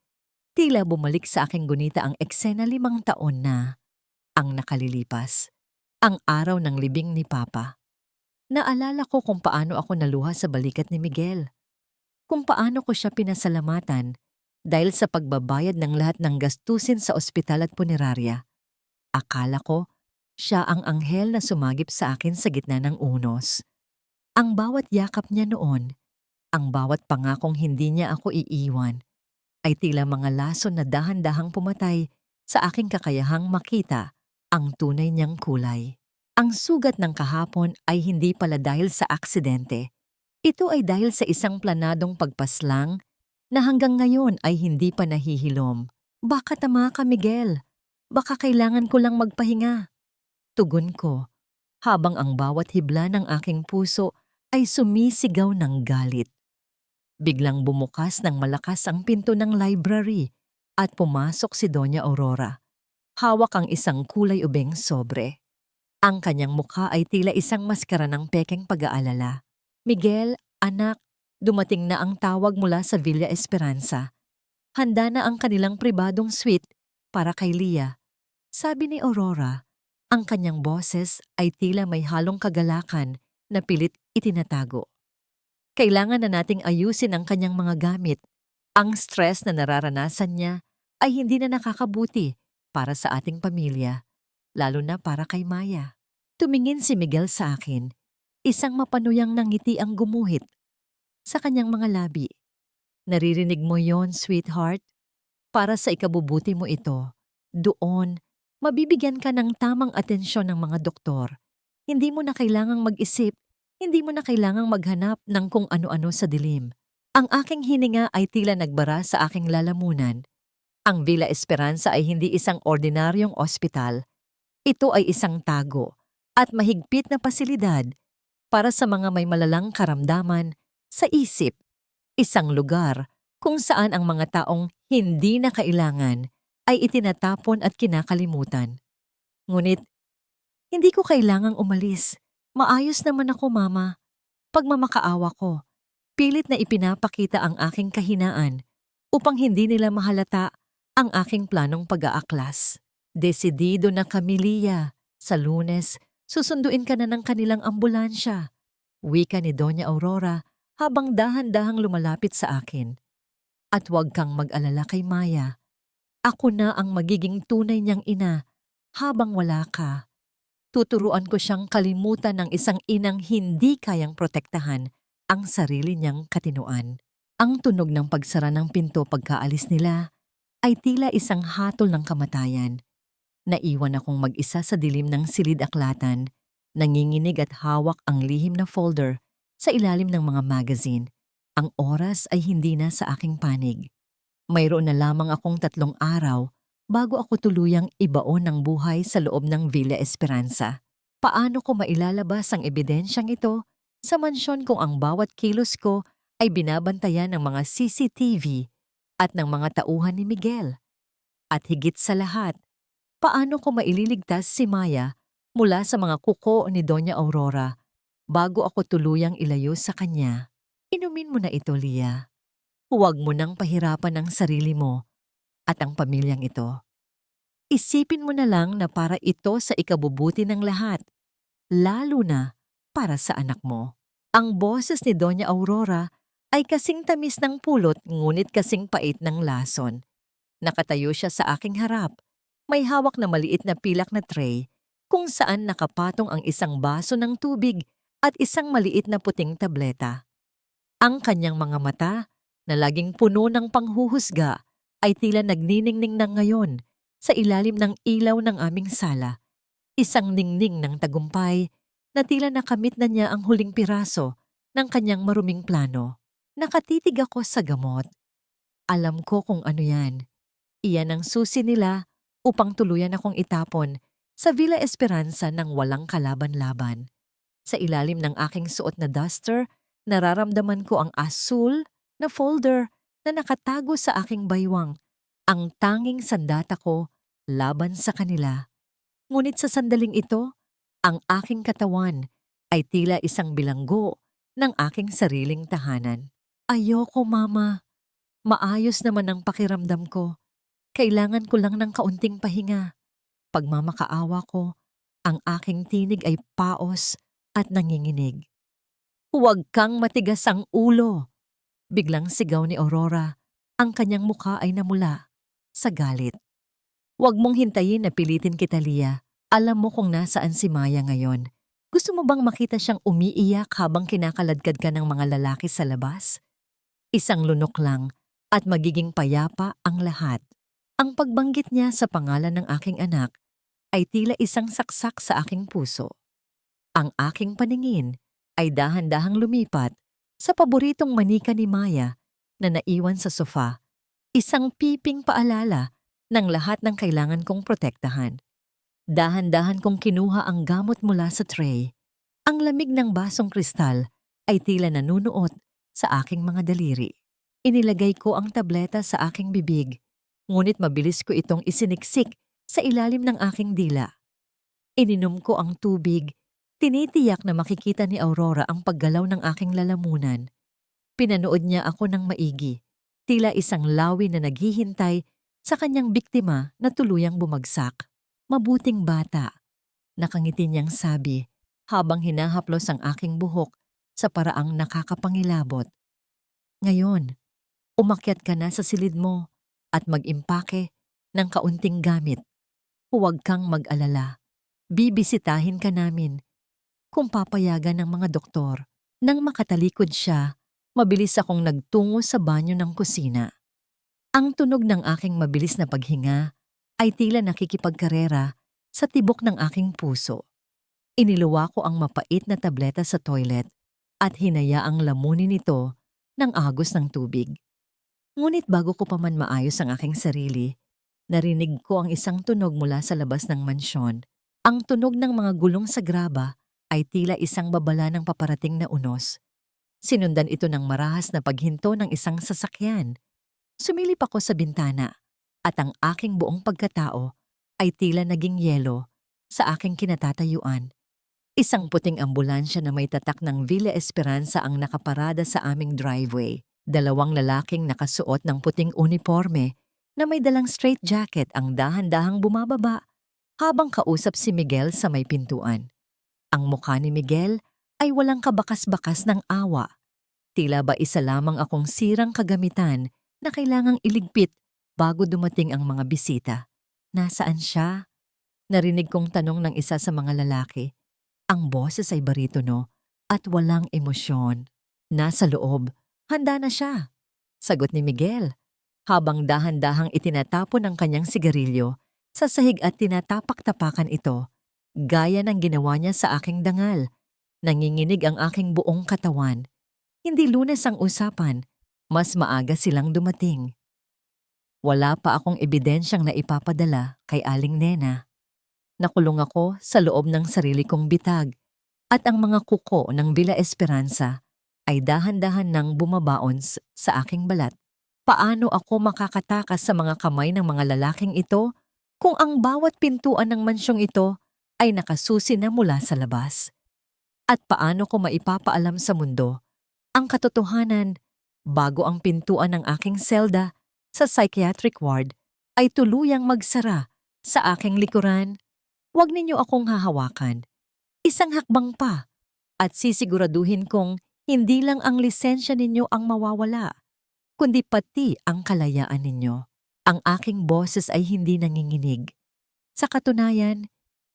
tila bumalik sa aking gunita ang eksena 5 taon na ang nakalilipas. Ang araw ng libing ni Papa. Naalala ko kung paano ako naluha sa balikat ni Miguel. Kung paano ko siya pinasalamatan dahil sa pagbabayad ng lahat ng gastusin sa ospital at punerarya. Akala ko, siya ang anghel na sumagip sa akin sa gitna ng unos. Ang bawat yakap niya noon, ang bawat pangakong hindi niya ako iiwan, ay tila mga lason na dahan-dahang pumatay sa aking kakayahang makita ang tunay niyang kulay. Ang sugat ng kahapon ay hindi pala dahil sa aksidente. Ito ay dahil sa isang planadong pagpaslang na hanggang ngayon ay hindi pa nahihilom. Baka tama ka, Miguel. Baka kailangan ko lang magpahinga. Tugon ko, habang ang bawat hibla ng aking puso ay sumisigaw ng galit. Biglang bumukas ng malakas ang pinto ng library at pumasok si Doña Aurora. Hawak ang isang kulay ubeng sobre. Ang kanyang mukha ay tila isang maskara ng pekeng pag-aalala. Miguel, anak, dumating na ang tawag mula sa Villa Esperanza. Handa na ang kanilang pribadong suite para kay Lia. Sabi ni Aurora, ang kanyang boses ay tila may halong kagalakan na pilit itinatago. Kailangan na nating ayusin ang kanyang mga gamit. Ang stress na nararanasan niya ay hindi na nakakabuti para sa ating pamilya, lalo na para kay Maya. Tumingin si Miguel sa akin. Isang mapanuyang nangiti ang gumuhit sa kanyang mga labi. Naririnig mo yon, sweetheart? Para sa ikabubuti mo ito. Doon, mabibigyan ka ng tamang atensyon ng mga doktor. Hindi mo na kailangang mag-isip, hindi mo na kailangang maghanap ng kung ano-ano sa dilim. Ang aking hininga ay tila nagbara sa aking lalamunan. Ang Villa Esperanza ay hindi isang ordinaryong ospital. Ito ay isang tago at mahigpit na pasilidad para sa mga may malalang karamdaman sa isip. Isang lugar kung saan ang mga taong hindi na kailangan ay itinatapon at kinakalimutan. Ngunit, hindi ko kailangang umalis. Maayos naman ako, Mama. Pagmamakaawa ko, pilit na ipinapakita ang aking kahinaan upang hindi nila mahalata ang aking planong pag-aaklas. Desidido na kami, Lia. Sa Lunes, susunduin ka na ng kanilang ambulansya. Wika ni Doña Aurora habang dahan-dahang lumalapit sa akin. At huwag kang mag-alala kay Maya. Ako na ang magiging tunay niyang ina habang wala ka. Tuturuan ko siyang kalimutan ng isang inang hindi kayang protektahan ang sarili niyang katinuan. Ang tunog ng pagsara ng pinto pagkaalis nila ay tila isang hatol ng kamatayan. Naiwan akong mag-isa sa dilim ng silid-aklatan, nanginginig at hawak ang lihim na folder sa ilalim ng mga magazine. Ang oras ay hindi na sa aking panig. Mayroon na lamang akong 3 araw bago ako tuluyang ibaon ng buhay sa loob ng Villa Esperanza. Paano ko mailalabas ang ebidensyang ito sa mansyon kung ang bawat kilos ko ay binabantayan ng mga CCTV at ng mga tauhan ni Miguel? At higit sa lahat, paano ko maililigtas si Maya mula sa mga kuko ni Doña Aurora bago ako tuluyang ilayo sa kanya? Inumin mo na ito, Lia. Huwag mo nang pahirapan ang sarili mo at ang pamilyang ito. Isipin mo na lang na para ito sa ikabubuti ng lahat, lalo na para sa anak mo. Ang boses ni Doña Aurora ay kasing tamis ng pulot ngunit kasing pait ng lason. Nakatayo siya sa aking harap. May hawak na maliit na pilak na tray kung saan nakapatong ang isang baso ng tubig at isang maliit na puting tableta. Ang kanyang mga mata, na laging puno ng panghuhusga, ay tila nagniningning na ngayon sa ilalim ng ilaw ng aming sala. Isang ningning ng tagumpay na tila nakamit na niya ang huling piraso ng kanyang maruming plano. Nakatitig ako sa gamot. Alam ko kung ano yan. Iyan ang susi nila upang tuluyan akong itapon sa Villa Esperanza ng walang kalaban-laban. Sa ilalim ng aking suot na duster, nararamdaman ko ang asul na folder na nakatago sa aking baywang, ang tanging sandata ko laban sa kanila. Ngunit sa sandaling ito, ang aking katawan ay tila isang bilanggo ng aking sariling tahanan. Ayoko, Mama. Maayos naman ang pakiramdam ko. Kailangan ko lang ng kaunting pahinga. Pagmamakaawa ko, ang aking tinig ay paos at nanginginig. Huwag kang matigas ang ulo. Biglang sigaw ni Aurora. Ang kanyang mukha ay namula sa galit. Huwag mong hintayin na pilitin kita, Lia. Alam mo kung nasaan si Maya ngayon. Gusto mo bang makita siyang umiiyak habang kinakaladkad ka ng mga lalaki sa labas? Isang lunok lang at magiging payapa ang lahat. Ang pagbanggit niya sa pangalan ng aking anak ay tila isang saksak sa aking puso. Ang aking paningin ay dahan-dahang lumipat sa paboritong manika ni Maya na naiwan sa sofa, isang piping paalala ng lahat ng kailangan kong protektahan. Dahan-dahan kong kinuha ang gamot mula sa tray. Ang lamig ng basong kristal ay tila nanunuot sa aking mga daliri. Inilagay ko ang tableta sa aking bibig, ngunit mabilis ko itong isiniksik sa ilalim ng aking dila. Ininom ko ang tubig. Tinitiyak na makikita ni Aurora ang paggalaw ng aking lalamunan. Pinanood niya ako ng maigi, tila isang lawi na naghihintay sa kanyang biktima na tuluyang bumagsak. Mabuting bata, nakangiti niyang sabi habang hinahaplos ang aking buhok sa paraang nakakapangilabot. Ngayon, umakyat ka na sa silid mo at mag-impake ng kaunting gamit. Huwag kang mag-alala. Bibisitahin ka namin kung papayagan ng mga doktor. Nang makatalikod siya, mabilis akong nagtungo sa banyo ng kusina. Ang tunog ng aking mabilis na paghinga ay tila nakikipagkarera sa tibok ng aking puso. Iniluwa ko ang mapait na tableta sa toilet at hinayaang lamunin ito ng agos ng tubig. Ngunit bago ko pa man maayos ang aking sarili, narinig ko ang isang tunog mula sa labas ng mansyon. Ang tunog ng mga gulong sa graba ay tila isang babala ng paparating na unos. Sinundan ito ng marahas na paghinto ng isang sasakyan. Sumilip ako sa bintana at ang aking buong pagkatao ay tila naging yelo sa aking kinatatayuan. Isang puting ambulansya na may tatak ng Villa Esperanza ang nakaparada sa aming driveway. 2 lalaking nakasuot ng puting uniforme na may dalang straitjacket ang dahan-dahang bumababa habang kausap si Miguel sa may pintuan. Ang mukha ni Miguel ay walang kabakas-bakas ng awa. Tila ba isa lamang akong sirang kagamitan na kailangang iligpit bago dumating ang mga bisita. Nasaan siya? Narinig kong tanong ng isa sa mga lalaki. Ang boses ay baritono at walang emosyon. Nasa loob, handa na siya. Sagot ni Miguel, habang dahan-dahang itinatapon ang kanyang sigarilyo sa sahig at tinatapak-tapakan ito, gaya ng ginawa niya sa aking dangal. Nanginginig ang aking buong katawan. Hindi Lunes ang usapan, mas maaga silang dumating. Wala pa akong ebidensyang naipapadala kay Aling Nena. Nakulong ako sa loob ng sarili kong bitag at ang mga kuko ng Villa Esperanza ay dahan-dahan nang bumabaon sa aking balat. Paano ako makakatakas sa mga kamay ng mga lalaking ito kung ang bawat pintuan ng mansyong ito ay nakasusi na mula sa labas? At paano ko maipapaalam sa mundo ang katotohanan bago ang pintuan ng aking selda sa psychiatric ward ay tuluyang magsara sa aking likuran? Huwag ninyo akong hahawakan. Isang hakbang pa at sisiguraduhin kong hindi lang ang lisensya ninyo ang mawawala, kundi pati ang kalayaan ninyo. Ang aking boses ay hindi nanginginig. Sa katunayan,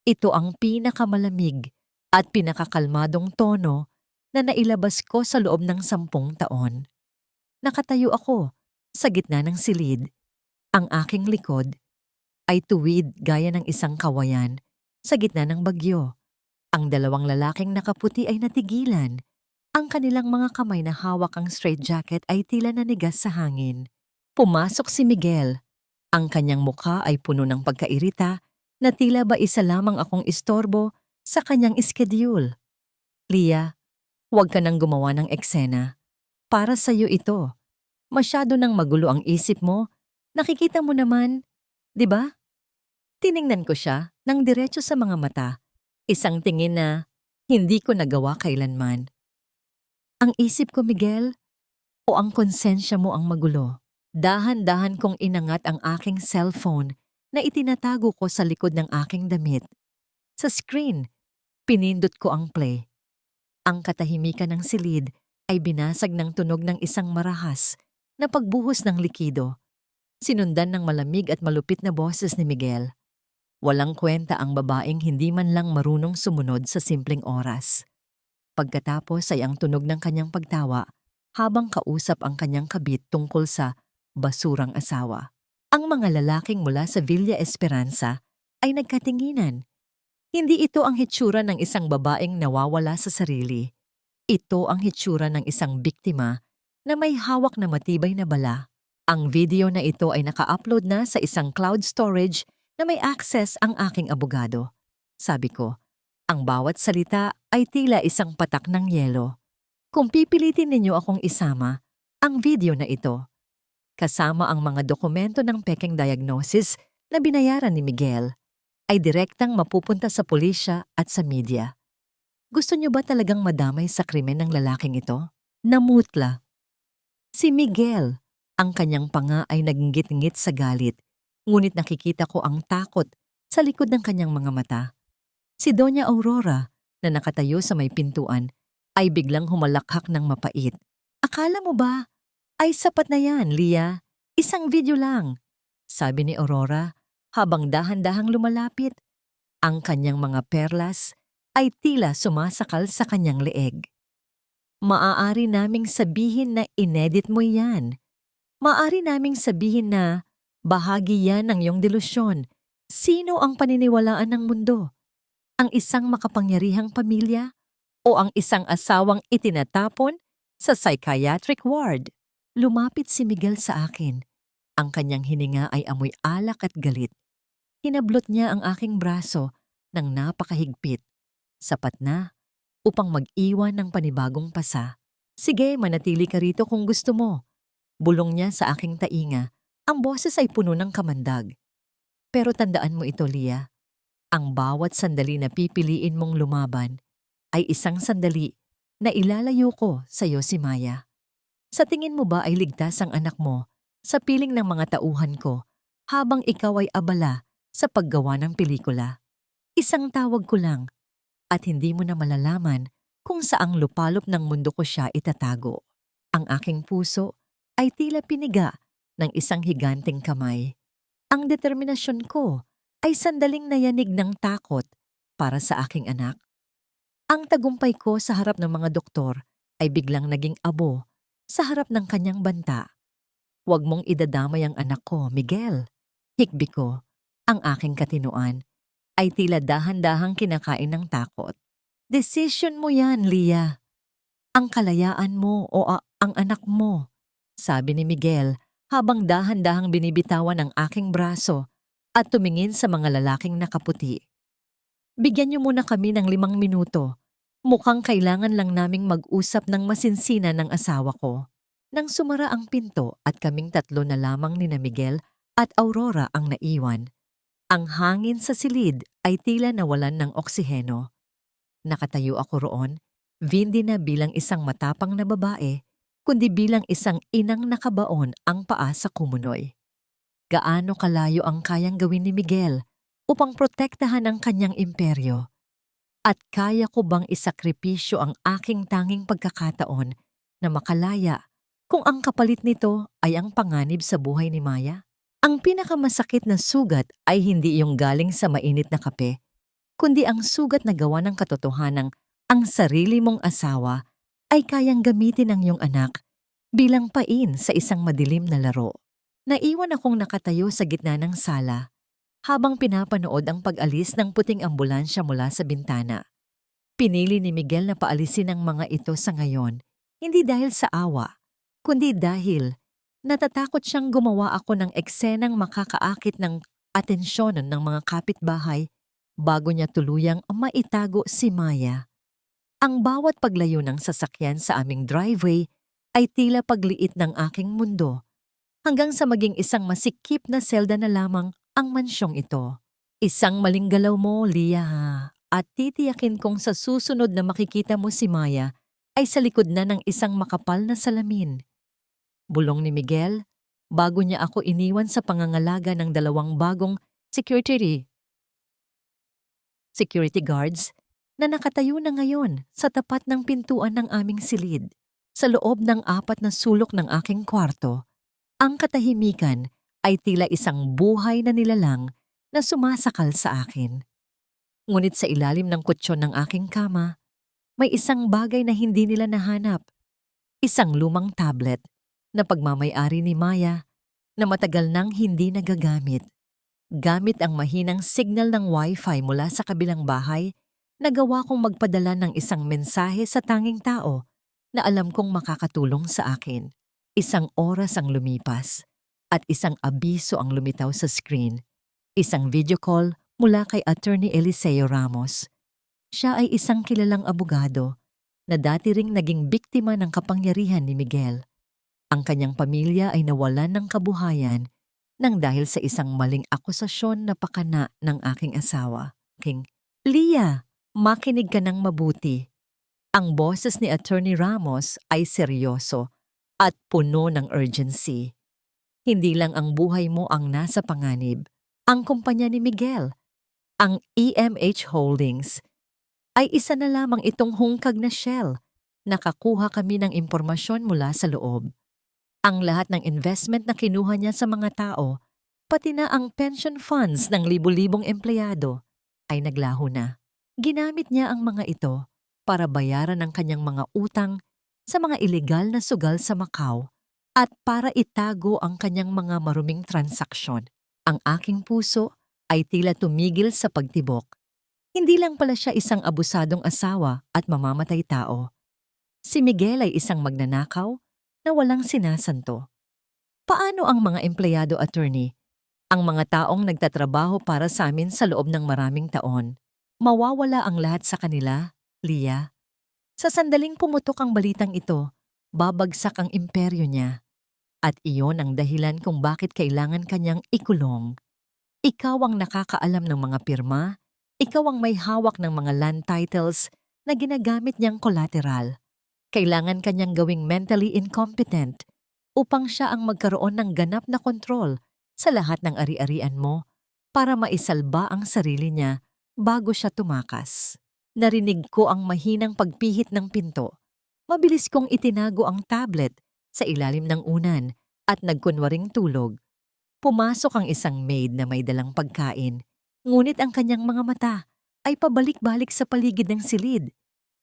ito ang pinakamalamig at pinakakalmadong tono na nailabas ko sa loob ng 10 taon. Nakatayo ako sa gitna ng silid. Ang aking likod ay tuwid gaya ng isang kawayan sa gitna ng bagyo. Ang dalawang lalaking nakaputi ay natigilan. Ang kanilang mga kamay na hawak ang straitjacket ay tila nanigas sa hangin. Pumasok si Miguel. Ang kanyang mukha ay puno ng pagkairita na tila ba isa lamang akong istorbo sa kanyang schedule. Lia, huwag ka nang gumawa ng eksena. Para sa'yo ito. Masyado nang magulo ang isip mo. Nakikita mo naman, di ba? Tiningnan ko siya ng diretso sa mga mata. Isang tingin na hindi ko nagawa kailanman. Ang isip ko, Miguel, o ang konsensya mo ang magulo? Dahan-dahan kong inangat ang aking cellphone na itinatago ko sa likod ng aking damit. Sa screen, pinindot ko ang play. Ang katahimikan ng silid ay binasag ng tunog ng isang marahas na pagbuhos ng likido. Sinundan ng malamig at malupit na boses ni Miguel. Walang kwenta ang babaeng hindi man lang marunong sumunod sa simpleng oras. Pagkatapos ay ang tunog ng kanyang pagtawa habang kausap ang kanyang kabit tungkol sa basurang asawa. Ang mga lalaking mula sa Villa Esperanza ay nagkatinginan. Hindi ito ang hitsura ng isang babaeng nawawala sa sarili. Ito ang hitsura ng isang biktima na may hawak na matibay na bala. Ang video na ito ay naka-upload na sa isang cloud storage na may access ang aking abogado. Sabi ko, ang bawat salita ay tila isang patak ng yelo. Kung pipilitin ninyo akong isama, ang video na ito, kasama ang mga dokumento ng pekeng diagnosis na binayaran ni Miguel, ay direktang mapupunta sa pulisya at sa media. Gusto niyo ba talagang madamay sa krimen ng lalaking ito? Namutla. Si Miguel, ang kanyang panga ay naginggit-ngit sa galit, ngunit nakikita ko ang takot sa likod ng kanyang mga mata. Si Doña Aurora, na nakatayo sa may pintuan, ay biglang humalakhak ng mapait. Akala mo ba ay sapat na yan, Lia? Isang video lang, sabi ni Aurora habang dahan-dahang lumalapit. Ang kanyang mga perlas ay tila sumasakal sa kanyang leeg. Maaari naming sabihin na inedit mo yan. Maaari naming sabihin na bahagi yan ng iyong delusyon. Sino ang paniniwalaan ng mundo? Ang isang makapangyarihang pamilya o ang isang asawang itinatapon sa psychiatric ward? Lumapit si Miguel sa akin. Ang kanyang hininga ay amoy alak at galit. Hinablot niya ang aking braso ng napakahigpit. Sapat na upang mag-iwan ng panibagong pasa. Sige, manatili ka rito kung gusto mo. Bulong niya sa aking tainga. Ang boses ay puno ng kamandag. Pero tandaan mo ito, Lia. Ang bawat sandali na pipiliin mong lumaban ay isang sandali na ilalayo ko sa iyo si Maya. Sa tingin mo ba ay ligtas ang anak mo sa piling ng mga tauhan ko habang ikaw ay abala sa paggawa ng pelikula? Isang tawag ko lang at hindi mo na malalaman kung saang lupalop ng mundo ko siya itatago. Ang aking puso ay tila piniga ng isang higanting kamay. Ang determinasyon ko ay sandaling nayanig ng takot para sa aking anak. Ang tagumpay ko sa harap ng mga doktor ay biglang naging abo sa harap ng kanyang banta. Huwag mong idadamay ang anak ko, Miguel. Hikbi ko, ang aking katinuan ay tila dahan-dahang kinakain ng takot. Desisyon mo yan, Lia. Ang kalayaan mo o ang anak mo, sabi ni Miguel habang dahan-dahang binibitawan ang aking braso at tumingin sa mga lalaking nakaputi. Bigyan niyo muna kami ng 5 minuto. Mukhang kailangan lang naming mag-usap ng masinsina ng asawa ko. Nang sumara ang pinto at kaming tatlo na lamang ni Miguel at Aurora ang naiwan, ang hangin sa silid ay tila nawalan ng oksiheno. Nakatayo ako roon, hindi na bilang isang matapang na babae, kundi bilang isang inang nakabaon ang paa sa kumunoy. Gaano kalayo ang kayang gawin ni Miguel upang protektahan ang kanyang imperyo? At kaya ko bang isakripisyo ang aking tanging pagkakataon na makalaya kung ang kapalit nito ay ang panganib sa buhay ni Maya? Ang pinakamasakit na sugat ay hindi yung galing sa mainit na kape, kundi ang sugat na gawa ng katotohanang ang sarili mong asawa ay kayang gamitin ng iyong anak bilang pain sa isang madilim na laro. Naiwan akong nakatayo sa gitna ng sala habang pinapanood ang pag-alis ng puting ambulansya mula sa bintana. Pinili ni Miguel na paalisin ang mga ito sa ngayon, hindi dahil sa awa, kundi dahil natatakot siyang gumawa ako ng eksenang makakaakit ng atensyon ng mga kapitbahay bago niya tuluyang maitago si Maya. Ang bawat paglayo ng sasakyan sa aming driveway ay tila pagliit ng aking mundo, hanggang sa maging isang masikip na selda na lamang ang mansyong ito. Isang maling galaw mo, Lia, at titiyakin kong sa susunod na makikita mo si Maya ay sa likod na ng isang makapal na salamin. Bulong ni Miguel bago niya ako iniwan sa pangangalaga ng 2 bagong security guards na nakatayo na ngayon sa tapat ng pintuan ng aming silid. Sa loob ng 4 na sulok ng aking kwarto, ang katahimikan ay tila isang buhay na nilalang na sumasakal sa akin. Ngunit sa ilalim ng kutsyon ng aking kama, may isang bagay na hindi nila nahanap. Isang lumang tablet na pagmamay-ari ni Maya na matagal nang hindi nagagamit. Gamit ang mahinang signal ng Wi-Fi mula sa kabilang bahay, nagawa kong magpadala ng isang mensahe sa tanging tao na alam kong makakatulong sa akin. Isang oras ang lumipas at isang abiso ang lumitaw sa screen. Isang video call mula kay Attorney Eliseo Ramos. Siya ay isang kilalang abogado na dati ring naging biktima ng kapangyarihan ni Miguel. Ang kanyang pamilya ay nawalan ng kabuhayan nang dahil sa isang maling akusasyon na pakana ng aking asawa. Lia, makinig ka ng mabuti. Ang boses ni Attorney Ramos ay seryoso at puno ng urgency. Hindi lang ang buhay mo ang nasa panganib. Ang kumpanya ni Miguel, ang EMH Holdings, ay isa na lamang itong hungkag na shell. Nakakuha kami ng impormasyon mula sa loob. Ang lahat ng investment na kinuha niya sa mga tao, pati na ang pension funds ng libu-libong empleyado, ay naglaho na. Ginamit niya ang mga ito para bayaran ang kanyang mga utang sa mga ilegal na sugal sa Macau at para itago ang kanyang mga maruming transaksyon. Ang aking puso ay tila tumigil sa pagtibok. Hindi lang pala siya isang abusadong asawa at mamamatay tao. Si Miguel ay isang magnanakaw na walang sinasanto. Paano ang mga empleyado, attorney? Ang mga taong nagtatrabaho para sa amin sa loob ng maraming taon. Mawawala ang lahat sa kanila, Lia. Sa sandaling pumutok ang balitang ito, babagsak ang imperyo niya. At iyon ang dahilan kung bakit kailangan kanyang ikulong. Ikaw ang nakakaalam ng mga pirma, ikaw ang may hawak ng mga land titles na ginagamit niyang collateral. Kailangan kanyang gawing mentally incompetent upang siya ang magkaroon ng ganap na kontrol sa lahat ng ari-arian mo para maisalba ang sarili niya bago siya tumakas. Narinig ko ang mahinang pagpihit ng pinto. Mabilis kong itinago ang tablet sa ilalim ng unan at nagkunwaring tulog. Pumasok ang isang maid na may dalang pagkain, ngunit ang kanyang mga mata ay pabalik-balik sa paligid ng silid,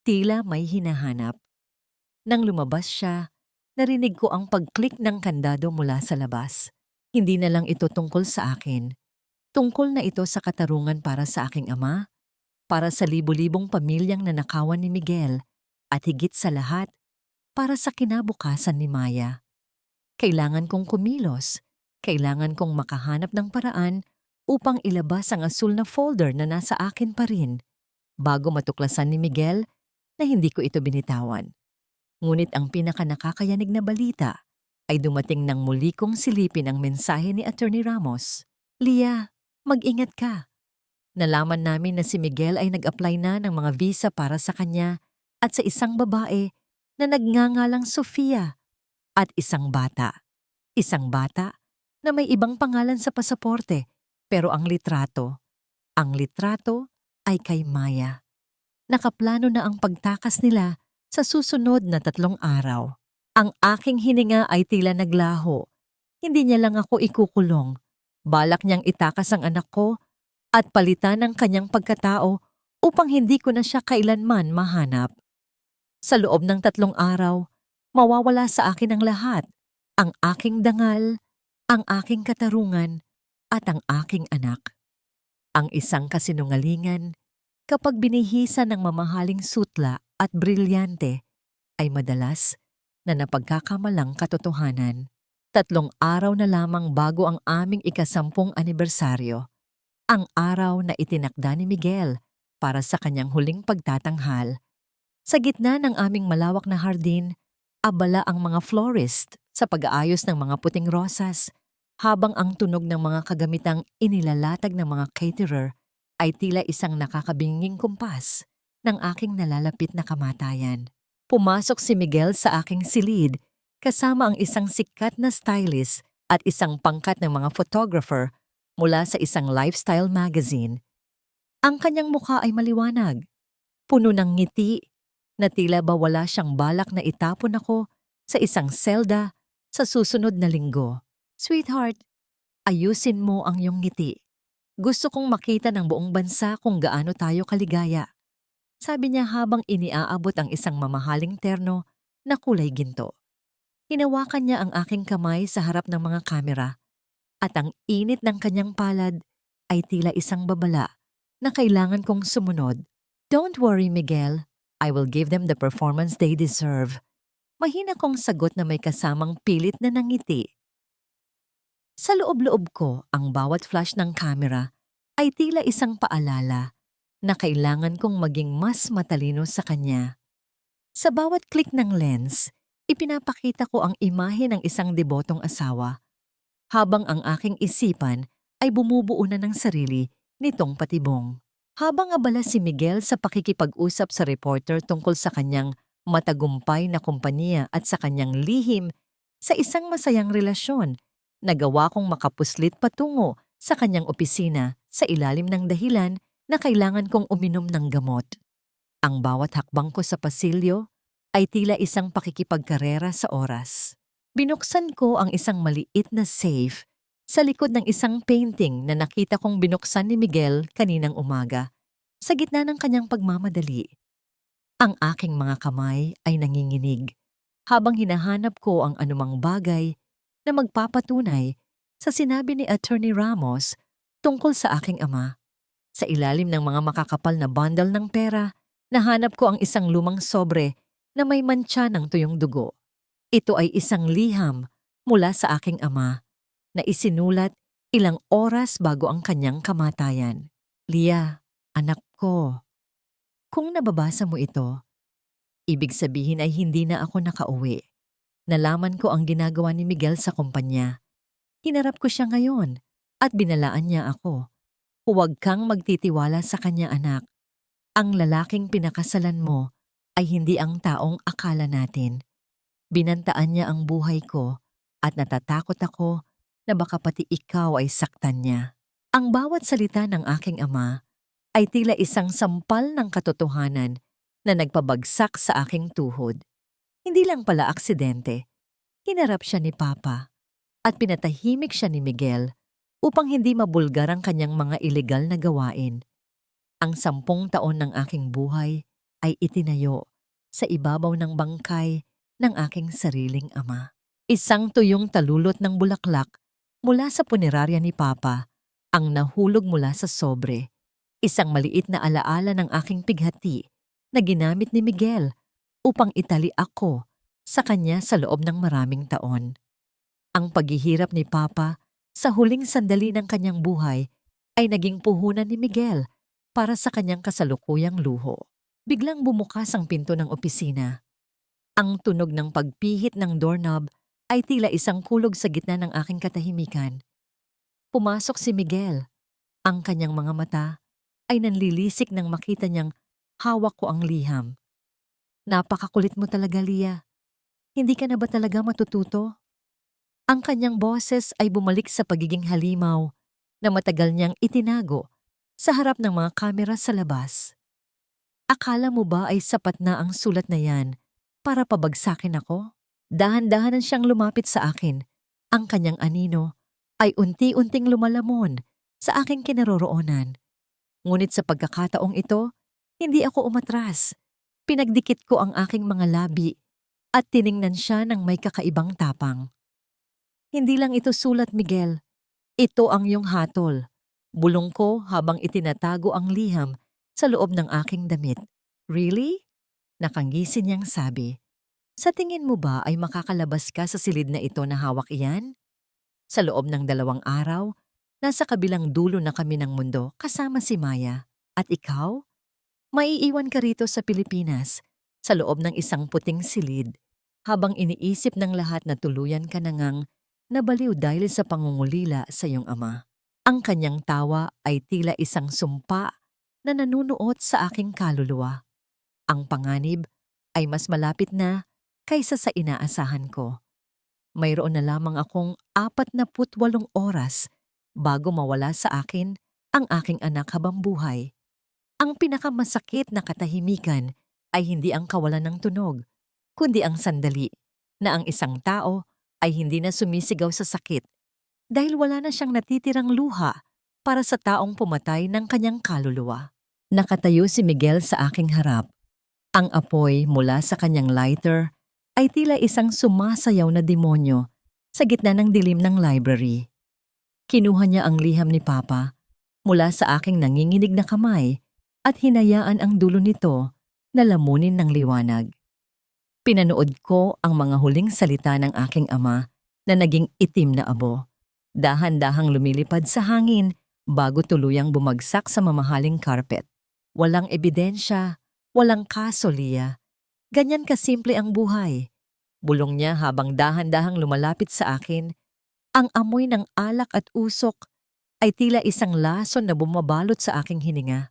tila may hinahanap. Nang lumabas siya, narinig ko ang pag-click ng kandado mula sa labas. Hindi na lang ito tungkol sa akin. Tungkol na ito sa katarungan para sa aking ama, para sa libu-libong pamilyang nanakawan ni Miguel, at higit sa lahat, para sa kinabukasan ni Maya. Kailangan kong kumilos. Kailangan kong makahanap ng paraan upang ilabas ang asul na folder na nasa akin pa rin bago matuklasan ni Miguel na hindi ko ito binitawan. Ngunit ang pinakanakakayanig na balita ay dumating nang muli kong silipin ang mensahe ni Attorney Ramos. Lia, mag-ingat ka. Nalaman namin na si Miguel ay nag-apply na ng mga visa para sa kanya at sa isang babae na nagngangalang Sofia at isang bata. Isang bata na may ibang pangalan sa pasaporte pero ang litrato ay kay Maya. Nakaplano na ang pagtakas nila sa susunod na 3 araw. Ang aking hininga ay tila naglaho. Hindi niya lang ako ikukulong. Balak niyang itakas ang anak ko at palitan ang kanyang pagkatao upang hindi ko na siya kailanman mahanap. Sa loob ng 3 araw, mawawala sa akin ang lahat. Ang aking dangal, ang aking katarungan, at ang aking anak. Ang isang kasinungalingan, kapag binihisa ng mamahaling sutla at brilyante, ay madalas na napagkakamalang katotohanan. 3 araw na lamang bago ang aming ika-10 anibersaryo, ang araw na itinakda ni Miguel para sa kanyang huling pagtatanghal. Sa gitna ng aming malawak na hardin, abala ang mga florist sa pag-aayos ng mga puting rosas, habang ang tunog ng mga kagamitang inilalatag ng mga caterer ay tila isang nakakabinging kumpas ng aking nalalapit na kamatayan. Pumasok si Miguel sa aking silid kasama ang isang sikat na stylist at isang pangkat ng mga photographer mula sa isang lifestyle magazine. Ang kanyang mukha ay maliwanag, puno ng ngiti, na tila ba wala siyang balak na itapon ako sa isang selda sa susunod na linggo. Sweetheart, ayusin mo ang iyong ngiti. Gusto kong makita ng buong bansa kung gaano tayo kaligaya. Sabi niya habang iniaabot ang isang mamahaling terno na kulay ginto. Hinawakan niya ang aking kamay sa harap ng mga kamera at ang init ng kanyang palad ay tila isang babala na kailangan kong sumunod. Don't worry, Miguel. I will give them the performance they deserve. Mahina kong sagot na may kasamang pilit na nangiti. Sa loob-loob ko, ang bawat flash ng camera ay tila isang paalala na kailangan kong maging mas matalino sa kanya. Sa bawat click ng lens, ipinapakita ko ang imahe ng isang debotong asawa, habang ang aking isipan ay bumubuo na ng sarili nitong patibong. Habang abala si Miguel sa pakikipag-usap sa reporter tungkol sa kanyang matagumpay na kumpanya at sa kanyang lihim sa isang masayang relasyon, nagawa kong makapuslit patungo sa kanyang opisina sa ilalim ng dahilan na kailangan kong uminom ng gamot. Ang bawat hakbang ko sa pasilyo ay tila isang pakikipagkarera sa oras. Binuksan ko ang isang maliit na safe sa likod ng isang painting na nakita kong binuksan ni Miguel kaninang umaga sa gitna ng kanyang pagmamadali. Ang aking mga kamay ay nanginginig habang hinahanap ko ang anumang bagay na magpapatunay sa sinabi ni Attorney Ramos tungkol sa aking ama. Sa ilalim ng mga makakapal na bundle ng pera, nahanap ko ang isang lumang sobre na may mantsa ng tuyong dugo. Ito ay isang liham mula sa aking ama na isinulat ilang oras bago ang kanyang kamatayan. Lia, anak ko, kung nababasa mo ito, ibig sabihin ay hindi na ako nakauwi. Nalaman ko ang ginagawa ni Miguel sa kumpanya. Hinarap ko siya ngayon at binalaan niya ako. Huwag kang magtitiwala sa kanya, anak. Ang lalaking pinakasalan mo ay hindi ang taong akala natin. Binantaan niya ang buhay ko at natatakot ako na baka pati ikaw ay saktan niya. Ang bawat salita ng aking ama ay tila isang sampal ng katotohanan na nagpabagsak sa aking tuhod. Hindi lang pala aksidente. Hinarap siya ni Papa at pinatahimik siya ni Miguel upang hindi mabulgar ang kanyang mga ilegal na gawain. Ang 10 taon ng aking buhay ay itinayo sa ibabaw ng bangkay ng aking sariling ama. Isang tuyong talulot ng bulaklak mula sa punerarya ni Papa ang nahulog mula sa sobre. Isang maliit na alaala ng aking pighati na ginamit ni Miguel upang itali ako sa kanya sa loob ng maraming taon. Ang paghihirap ni Papa sa huling sandali ng kanyang buhay ay naging puhunan ni Miguel para sa kanyang kasalukuyang luho. Biglang bumukas ang pinto ng opisina. Ang tunog ng pagpihit ng doorknob ay tila isang kulog sa gitna ng aking katahimikan. Pumasok si Miguel. Ang kanyang mga mata ay nanlilisik nang makita niyang hawak ko ang liham. Napakakulit mo talaga, Lia. Hindi ka na ba talaga matututo? Ang kanyang boses ay bumalik sa pagiging halimaw na matagal niyang itinago sa harap ng mga kamera sa labas. Akala mo ba ay sapat na ang sulat na yan para pabagsakin ako? Dahan-dahanan siyang lumapit sa akin. Ang kanyang anino ay unti-unting lumalamon sa aking kinaroroonan. Ngunit sa pagkakataong ito, hindi ako umatras. Pinagdikit ko ang aking mga labi at tiningnan siya ng may kakaibang tapang. Hindi lang ito sulat, Miguel. Ito ang iyong hatol. Bulong ko habang itinatago ang liham sa loob ng aking damit. Really? Nakangisi niyang sabi. Sa tingin mo ba ay makakalabas ka sa silid na ito na hawak iyan? Sa loob ng 2 araw, nasa kabilang dulo na kami ng mundo kasama si Maya. At ikaw? Maiiwan ka rito sa Pilipinas sa loob ng isang puting silid habang iniisip ng lahat na tuluyan ka na ngang nabaliw dahil sa pangungulila sa iyong ama. Ang kanyang tawa ay tila isang sumpa na nanunuot sa aking kaluluwa. Ang panganib ay mas malapit na kaysa sa inaasahan ko. Mayroon na lamang akong 48 oras bago mawala sa akin ang aking anak habang buhay. Ang pinakamasakit na katahimikan ay hindi ang kawalan ng tunog, kundi ang sandali na ang isang tao ay hindi na sumisigaw sa sakit dahil wala na siyang natitirang luha para sa taong pumatay ng kanyang kaluluwa. Nakatayo si Miguel sa aking harap. Ang apoy mula sa kanyang lighter ay tila isang sumasayaw na demonyo sa gitna ng dilim ng library. Kinuha niya ang liham ni Papa mula sa aking nanginginig na kamay at hinayaan ang dulo nito na lamunin ng liwanag. Pinanood ko ang mga huling salita ng aking ama na naging itim na abo. Dahan-dahang lumilipad sa hangin bago tuluyang bumagsak sa mamahaling carpet. Walang ebidensya, walang kaso, Lia. Ganyan kasimple ang buhay. Bulong niya habang dahan-dahang lumalapit sa akin. Ang amoy ng alak at usok ay tila isang lason na bumabalot sa aking hininga.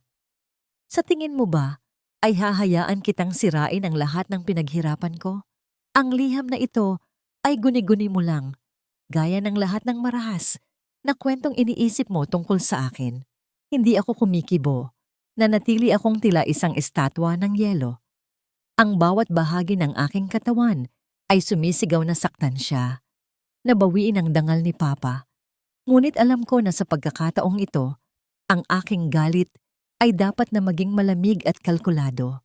Sa tingin mo ba, ay hahayaan kitang sirain ang lahat ng pinaghirapan ko? Ang liham na ito ay guni-guni mo lang, gaya ng lahat ng marahas na kwentong iniisip mo tungkol sa akin. Hindi ako kumikibo, nanatili akong tila isang estatwa ng yelo. Ang bawat bahagi ng aking katawan ay sumisigaw na saktan siya. Nabawiin ang dangal ni Papa. Ngunit alam ko na sa pagkakataong ito, ang aking galit ay dapat na maging malamig at kalkulado.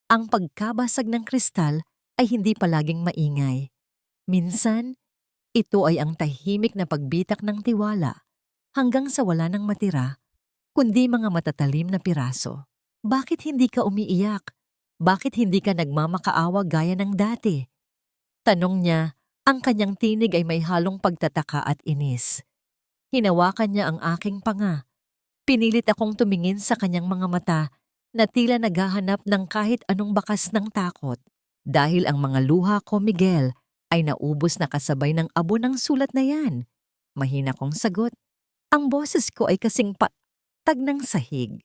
Ang pagkabasag ng kristal ay hindi palaging maingay. Minsan, ito ay ang tahimik na pagbitak ng tiwala hanggang sa wala nang matira, kundi mga matatalim na piraso. Bakit hindi ka umiiyak? Bakit hindi ka nagmamakaawa gaya ng dati? Tanong niya, ang kanyang tinig ay may halong pagtataka at inis. Hinawakan niya ang aking panga. Pinilit akong tumingin sa kanyang mga mata na tila naghahanap ng kahit anong bakas ng takot. Dahil ang mga luha ko, Miguel, ay naubos na kasabay ng abo ng sulat na yan. Mahina kong sagot. Ang boses ko ay kasing patag ng sahig.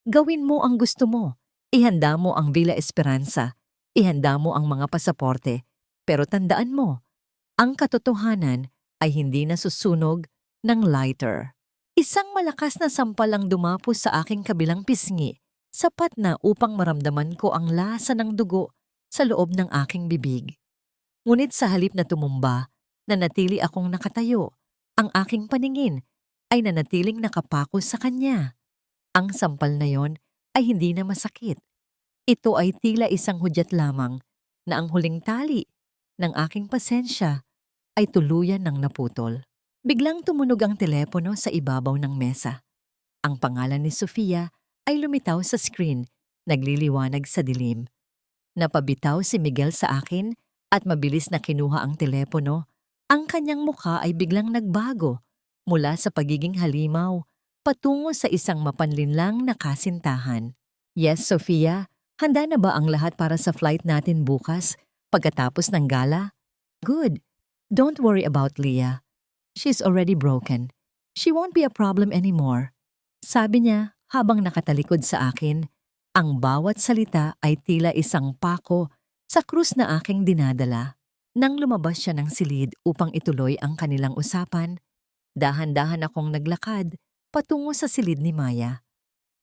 Gawin mo ang gusto mo. Ihanda mo ang Villa Esperanza. Ihanda mo ang mga pasaporte. Pero tandaan mo, ang katotohanan ay hindi nasusunog ng lighter. Isang malakas na sampal ang dumapos sa aking kabilang pisngi, sapat na upang maramdaman ko ang lasa ng dugo sa loob ng aking bibig. Ngunit sa halip na tumumba, nanatili akong nakatayo. Ang aking paningin ay nanatiling nakapako sa kanya. Ang sampal na yon ay hindi na masakit. Ito ay tila isang hudyat lamang na ang huling tali ng aking pasensya ay tuluyan ng naputol. Biglang tumunog ang telepono sa ibabaw ng mesa. Ang pangalan ni Sofia ay lumitaw sa screen, nagliliwanag sa dilim. Napabitaw si Miguel sa akin at mabilis na kinuha ang telepono Ang kanyang mukha ay biglang nagbago mula sa pagiging halimaw patungo sa isang mapanlinlang na kasintahan. Yes, Sofia, handa na ba ang lahat para sa flight natin bukas pagkatapos ng gala? Good. Don't worry about Leah. She's already broken. She won't be a problem anymore. Sabi niya habang nakatalikod sa akin, ang bawat salita ay tila isang pako sa krus na aking dinadala. Nang lumabas siya ng silid upang ituloy ang kanilang usapan, dahan-dahan akong naglakad patungo sa silid ni Maya.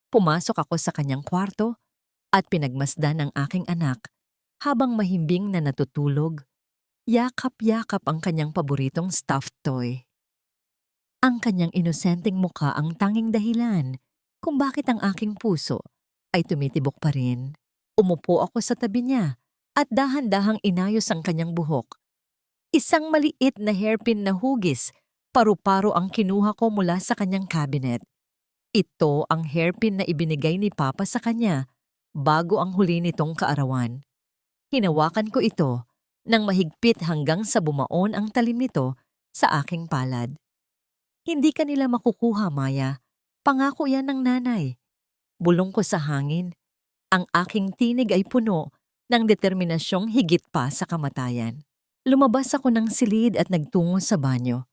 Pumasok ako sa kanyang kwarto at pinagmasdan ang aking anak habang mahimbing na natutulog. Yakap-yakap ang kanyang paboritong stuffed toy. Ang kanyang inosenteng mukha ang tanging dahilan kung bakit ang aking puso ay tumitibok pa rin. Umupo ako sa tabi niya at dahan-dahang inayos ang kanyang buhok. Isang maliit na hairpin na hugis, paru-paro ang kinuha ko mula sa kanyang cabinet. Ito ang hairpin na ibinigay ni Papa sa kanya bago ang huli nitong kaarawan. Hinawakan ko ito nang mahigpit hanggang sa bumaon ang talim nito sa aking palad. Hindi ka nila makukuha, Maya. Pangako yan ng nanay. Bulong ko sa hangin. Ang aking tinig ay puno ng determinasyong higit pa sa kamatayan. Lumabas ako ng silid at nagtungo sa banyo.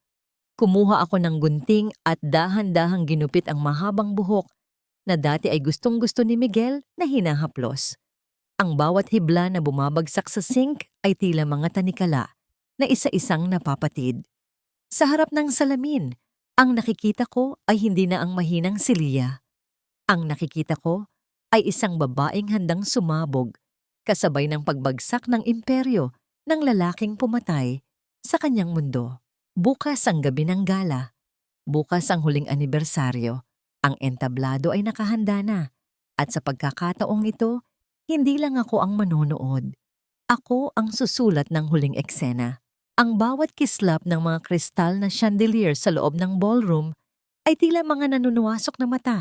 Kumuha ako ng gunting at dahan-dahang ginupit ang mahabang buhok na dati ay gustong-gusto ni Miguel na hinahaplos. Ang bawat hibla na bumabagsak sa sink ay tila mga tanikala na isa-isang napapatid. Sa harap ng salamin, ang nakikita ko ay hindi na ang mahinang si Leah. Ang nakikita ko ay isang babaeng handang sumabog kasabay ng pagbagsak ng imperyo ng lalaking pumatay sa kanyang mundo. Bukas ang gabi ng gala. Bukas ang huling anibersaryo. Ang entablado ay nakahanda na. At sa pagkakataong ito, hindi lang ako ang manonood. Ako ang susulat ng huling eksena. Ang bawat kislap ng mga kristal na chandelier sa loob ng ballroom ay tila mga nanunuwasok na mata.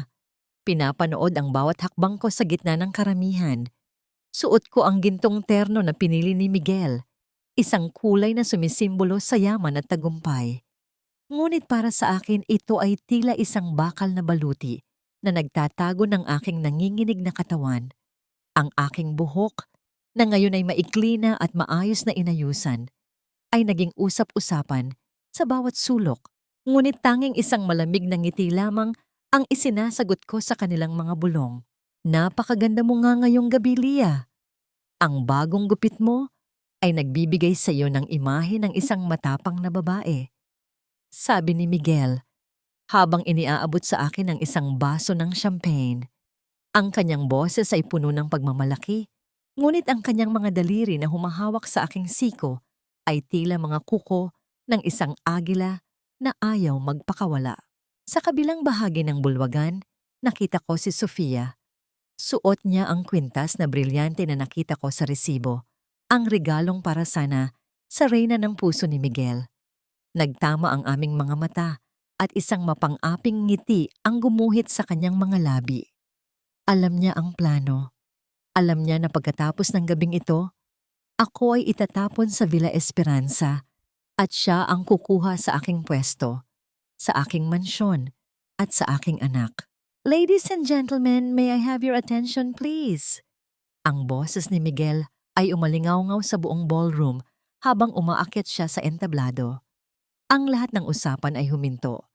Pinapanood ang bawat hakbang ko sa gitna ng karamihan. Suot ko ang gintong terno na pinili ni Miguel. Isang kulay na sumisimbolo sa yaman at tagumpay. Ngunit para sa akin ito ay tila isang bakal na baluti na nagtatago ng aking nanginginig na katawan. Ang aking buhok, na ngayon ay maikli na at maayos na inayusan, ay naging usap-usapan sa bawat sulok. Ngunit tanging isang malamig na ngiti lamang ang isinasagot ko sa kanilang mga bulong. Napakaganda mo nga ngayong gabi, Leah. Ang bagong gupit mo ay nagbibigay sa iyo ng imahe ng isang matapang na babae. Sabi ni Miguel, habang iniaabot sa akin ang isang baso ng champagne. Ang kanyang boses ay puno ng pagmamalaki, ngunit ang kanyang mga daliri na humahawak sa aking siko ay tila mga kuko ng isang agila na ayaw magpakawala. Sa kabilang bahagi ng bulwagan, nakita ko si Sofia. Suot niya ang kwintas na brilyante na nakita ko sa resibo. Ang regalong para sana sa reyna ng puso ni Miguel. Nagtama ang aming mga mata at isang mapang-aping ngiti ang gumuhit sa kanyang mga labi. Alam niya ang plano. Alam niya na pagkatapos ng gabing ito, ako ay itatapon sa Villa Esperanza at siya ang kukuha sa aking pwesto, sa aking mansyon at sa aking anak. Ladies and gentlemen, may I have your attention please? Ang boses ni Miguel ay umalingaw-ngaw sa buong ballroom habang umaakyat siya sa entablado. Ang lahat ng usapan ay huminto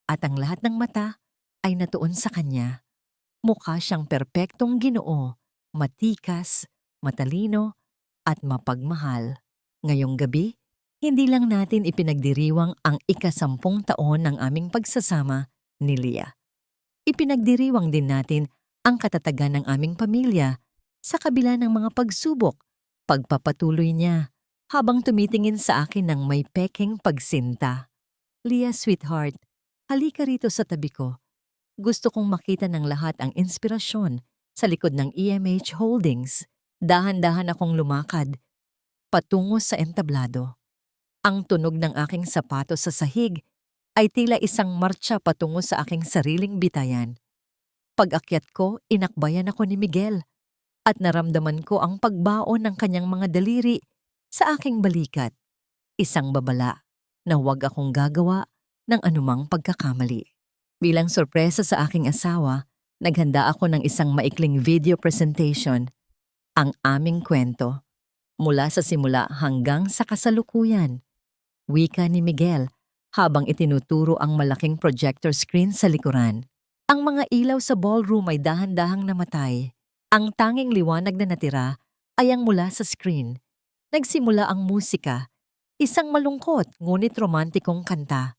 at ang lahat ng mata ay natuon sa kanya. Mukha siyang perpektong Ginoo, matikas, matalino at mapagmahal. Ngayong gabi, hindi lang natin ipinagdiriwang ang ika-10 taon ng aming pagsasama ni Leah. Ipinagdiriwang din natin ang katatagan ng aming pamilya sa kabila ng mga pagsubok, pagpapatuloy niya habang tumitingin sa akin ng may pekeng pagsinta. Leah, sweetheart, halika rito sa tabi ko. Gusto kong makita ng lahat ang inspirasyon sa likod ng EMH Holdings. Dahan-dahan akong lumakad patungo sa entablado. Ang tunog ng aking sapatos sa sahig ay tila isang martsa patungo sa aking sariling bitayan. Pag-akyat ko, inakbayan ako ni Miguel at naramdaman ko ang pagbaon ng kanyang mga daliri sa aking balikat. Isang babala na huwag akong gagawa ng anumang pagkakamali. Bilang sorpresa sa aking asawa, naghanda ako ng isang maikling video presentation, ang aming kwento, mula sa simula hanggang sa kasalukuyan. Wika ni Miguel habang itinuturo ang malaking projector screen sa likuran. Ang mga ilaw sa ballroom ay dahan-dahang namatay. Ang tanging liwanag na natira ay ang mula sa screen. Nagsimula ang musika, isang malungkot ngunit romantikong kanta.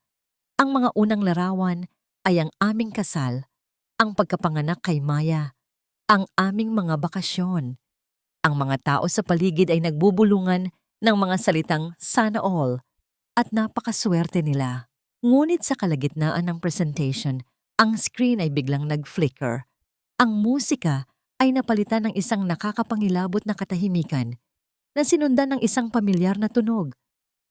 Ang mga unang larawan ay ang aming kasal, ang pagkapanganak kay Maya, ang aming mga bakasyon. Ang mga tao sa paligid ay nagbubulungan ng mga salitang sana all at napakaswerte nila. Ngunit sa kalagitnaan ng presentation, ang screen ay biglang nag-flicker. Ang musika ay napalitan ng isang nakakapangilabot na katahimikan na sinundan ng isang pamilyar na tunog.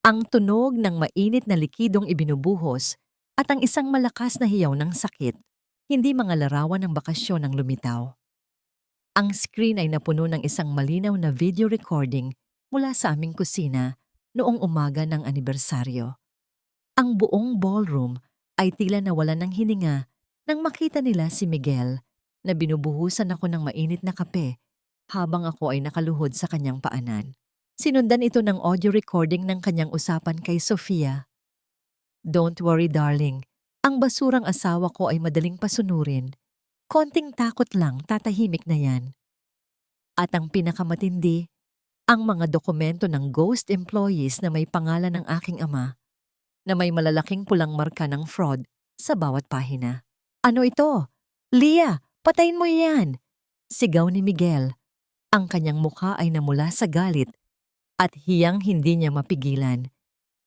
Ang tunog ng mainit na likidong ibinubuhos at ang isang malakas na hiyaw ng sakit. Hindi mga larawan ng bakasyon ang lumitaw. Ang screen ay napuno ng isang malinaw na video recording mula sa aming kusina noong umaga ng anibersaryo. Ang buong ballroom ay tila nawalan ng hininga nang makita nila si Miguel na binubuhusan ako ng mainit na kape habang ako ay nakaluhod sa kanyang paanan. Sinundan ito ng audio recording ng kanyang usapan kay Sofia. Don't worry darling, ang basurang asawa ko ay madaling pasunurin. Konting takot lang, tatahimik na yan. At ang pinakamatindi, ang mga dokumento ng ghost employees na may pangalan ng aking ama, na may malalaking pulang marka ng fraud sa bawat pahina. Ano ito? Leah, patayin mo yan! Sigaw ni Miguel. Ang kanyang mukha ay namula sa galit at hiyang hindi niya mapigilan.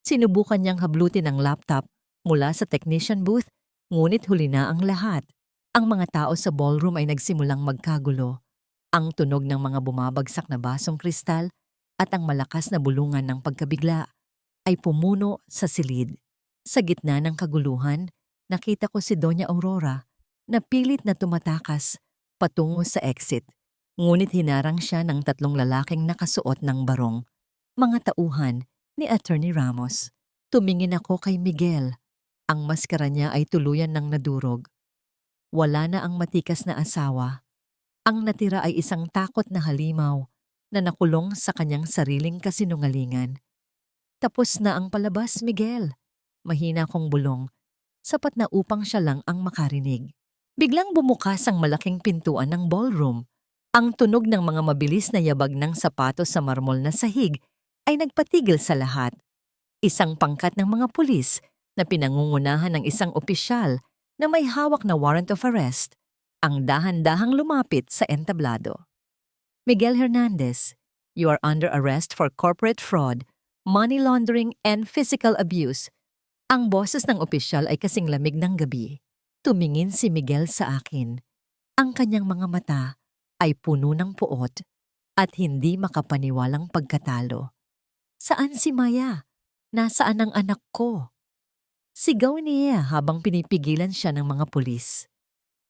Sinubukan niyang hablutin ang laptop mula sa technician booth, ngunit huli na ang lahat. Ang mga tao sa ballroom ay nagsimulang magkagulo. Ang tunog ng mga bumabagsak na basong kristal at ang malakas na bulungan ng pagkabigla ay pumuno sa silid. Sa gitna ng kaguluhan, nakita ko si Doña Aurora na pilit na tumatakas patungo sa exit. Ngunit hinarang siya ng 3 lalaking nakasuot ng barong, mga tauhan ni Attorney Ramos. Tumingin ako kay Miguel. Ang maskara niya ay tuluyan ng nadurog. Wala na ang matikas na asawa. Ang natira ay isang takot na halimaw na nakulong sa kanyang sariling kasinungalingan. Tapos na ang palabas, Miguel. Mahina kong bulong. Sapat na upang siya lang ang makarinig. Biglang bumukas ang malaking pintuan ng ballroom. Ang tunog ng mga mabilis na yabag ng sapatos sa marmol na sahig ay nagpatigil sa lahat. Isang pangkat ng mga pulis na pinangungunahan ng isang opisyal na may hawak na warrant of arrest ang dahan-dahang lumapit sa entablado. Miguel Hernandez, you are under arrest for corporate fraud, money laundering, and physical abuse. Ang boses ng opisyal ay kasing lamig ng gabi. Tumingin si Miguel sa akin. Ang kanyang mga mata ay puno ng puot at hindi makapaniwalang pagkatalo. Saan si Maya? Nasaan ang anak ko? Sigaw niya habang pinipigilan siya ng mga pulis.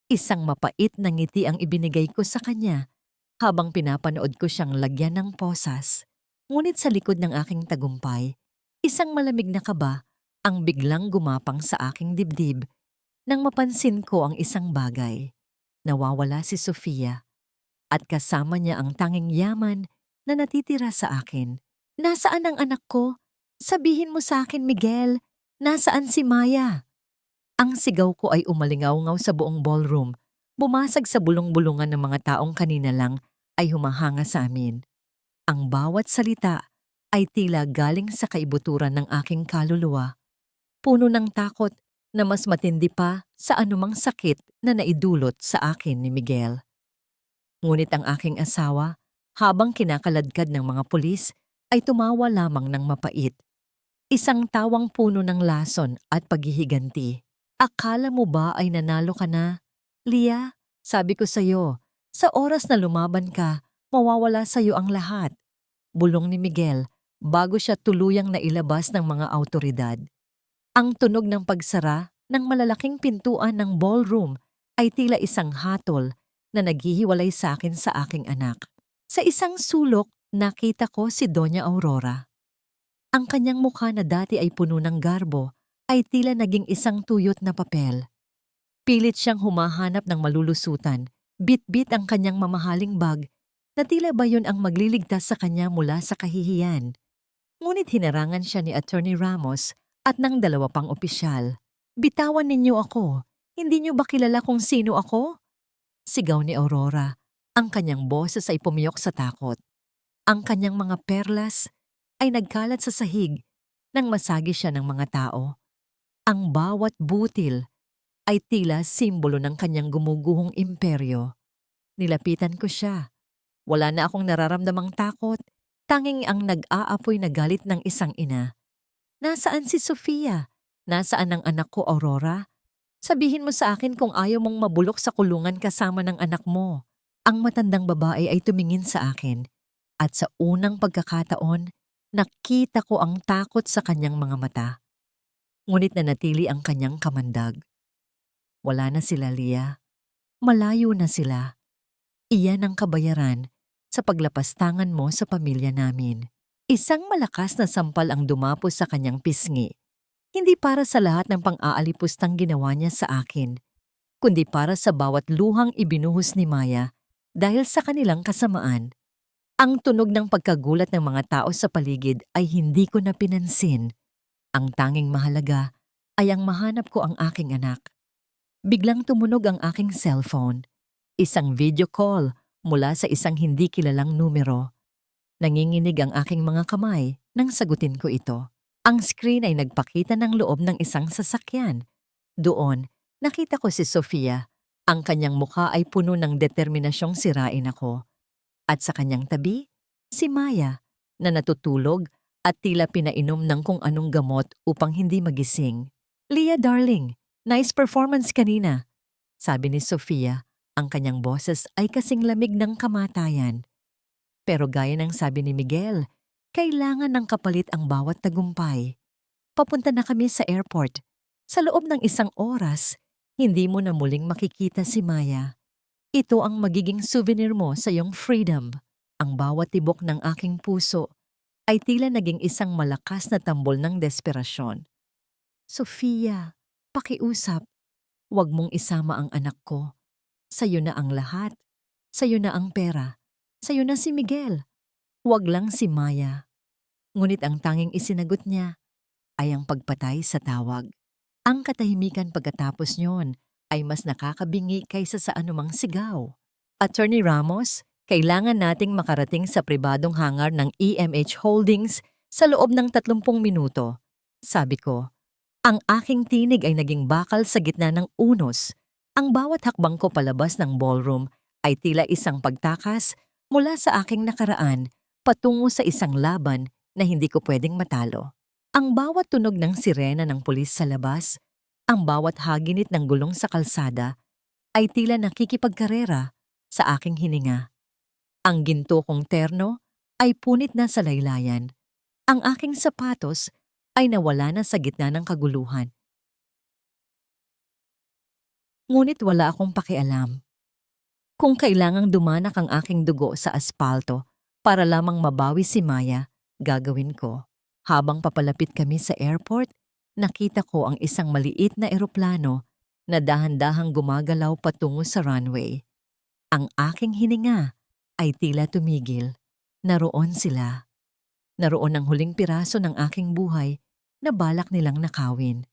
Isang mapait na ngiti ang ibinigay ko sa kanya habang pinapanood ko siyang lagyan ng posas. Ngunit sa likod ng aking tagumpay, isang malamig na kaba ang biglang gumapang sa aking dibdib nang mapansin ko ang isang bagay. Nawawala si Sofia at kasama niya ang tanging yaman na natitira sa akin. Nasaan ang anak ko? Sabihin mo sa akin, Miguel, nasaan si Maya? Ang sigaw ko ay umalingaw-ngaw sa buong ballroom. Bumasag sa bulong-bulungan ng mga taong kanina lang ay humahanga sa amin. Ang bawat salita ay tila galing sa kaibuturan ng aking kaluluwa. Puno ng takot na mas matindi pa sa anumang sakit na naidulot sa akin ni Miguel. Ngunit ang aking asawa, habang kinakaladkad ng mga pulis, ay tumawa lamang ng mapait. Isang tawang puno ng lason at paghihiganti. Akala mo ba ay nanalo ka na? Leah, sabi ko sa'yo, sa oras na lumaban ka, mawawala sa'yo ang lahat. Bulong ni Miguel bago siya tuluyang nailabas ng mga awtoridad. Ang tunog ng pagsara ng malalaking pintuan ng ballroom ay tila isang hatol na naghihiwalay sa akin sa aking anak. Sa isang sulok, nakita ko si Doña Aurora. Ang kanyang mukha na dati ay puno ng garbo ay tila naging isang tuyot na papel. Pilit siyang humahanap ng malulusutan, bit-bit ang kanyang mamahaling bag na tila ba yun ang magliligtas sa kanya mula sa kahihiyan. Ngunit hinarangan siya ni Attorney Ramos at ng dalawa pang opisyal. "Bitawan ninyo ako. Hindi niyo ba kilala kung sino ako?" Sigaw ni Aurora. Ang kanyang boses ay pumiyok sa takot. Ang kanyang mga perlas ay nagkalat sa sahig nang masagi siya ng mga tao. Ang bawat butil ay tila simbolo ng kanyang gumuguhong imperyo. Nilapitan ko siya. Wala na akong nararamdamang takot, tanging ang nag-aapoy na galit ng isang ina. "Nasaan si Sofia? Nasaan ang anak ko, Aurora? Sabihin mo sa akin kung ayaw mong mabulok sa kulungan kasama ng anak mo." Ang matandang babae ay tumingin sa akin at sa unang pagkakataon, nakita ko ang takot sa kanyang mga mata. Ngunit nanatili ang kanyang kamandag. "Wala na sila, Leah. Malayo na sila. Iyan ang kabayaran sa paglapastangan mo sa pamilya namin." Isang malakas na sampal ang dumapos sa kanyang pisngi. Hindi para sa lahat ng pang-aalipustang ginawa niya sa akin, kundi para sa bawat luhang ibinuhos ni Maya dahil sa kanilang kasamaan. Ang tunog ng pagkagulat ng mga tao sa paligid ay hindi ko na pinansin. Ang tanging mahalaga ay ang mahanap ko ang aking anak. Biglang tumunog ang aking cellphone. Isang video call mula sa isang hindi kilalang numero. Nanginginig ang aking mga kamay nang sagutin ko ito. Ang screen ay nagpakita ng loob ng isang sasakyan. Doon, nakita ko si Sofia. Ang kanyang mukha ay puno ng determinasyong sirain ako. At sa kanyang tabi, si Maya na natutulog at tila pinainom ng kung anong gamot upang hindi magising. "Leah darling, nice performance kanina," sabi ni Sofia. Ang kanyang boses ay kasing lamig ng kamatayan. Pero gaya ng sabi ni Miguel, kailangan ng kapalit ang bawat tagumpay. Papunta na kami sa airport. Sa loob ng 1 oras, hindi mo na muling makikita si Maya. Ito ang magiging souvenir mo sa iyong freedom. Ang bawat tibok ng aking puso ay tila naging isang malakas na tambol ng desperasyon. "Sofia, pakiusap. Huwag mong isama ang anak ko. Sa'yo na ang lahat. Sa'yo na ang pera. Sa'yo na si Miguel. Huwag lang si Maya." Ngunit ang tanging isinagot niya ay ang pagpatay sa tawag. Ang katahimikan pagkatapos niyon ay mas nakakabingi kaysa sa anumang sigaw. "Attorney Ramos, kailangan nating makarating sa pribadong hangar ng EMH Holdings sa loob ng 30 minuto." Sabi ko. Ang aking tinig ay naging bakal sa gitna ng unos. Ang bawat hakbang ko palabas ng ballroom ay tila isang pagtakas mula sa aking nakaraan patungo sa isang laban na hindi ko pwedeng matalo. Ang bawat tunog ng sirena ng pulis sa labas, ang bawat haginit ng gulong sa kalsada, ay tila nakikipagkarera sa aking hininga. Ang ginto kong terno ay punit na sa laylayan. Ang aking sapatos ay nawala na sa gitna ng kaguluhan. Ngunit wala akong pakialam. Kung kailangang dumanak ang aking dugo sa aspalto para lamang mabawi si Maya, gagawin ko. Habang papalapit kami sa airport, nakita ko ang isang maliit na eroplano na dahan-dahang gumagalaw patungo sa runway. Ang aking hininga ay tila tumigil. Naroon sila. Naroon ang huling piraso ng aking buhay na balak nilang nakawin.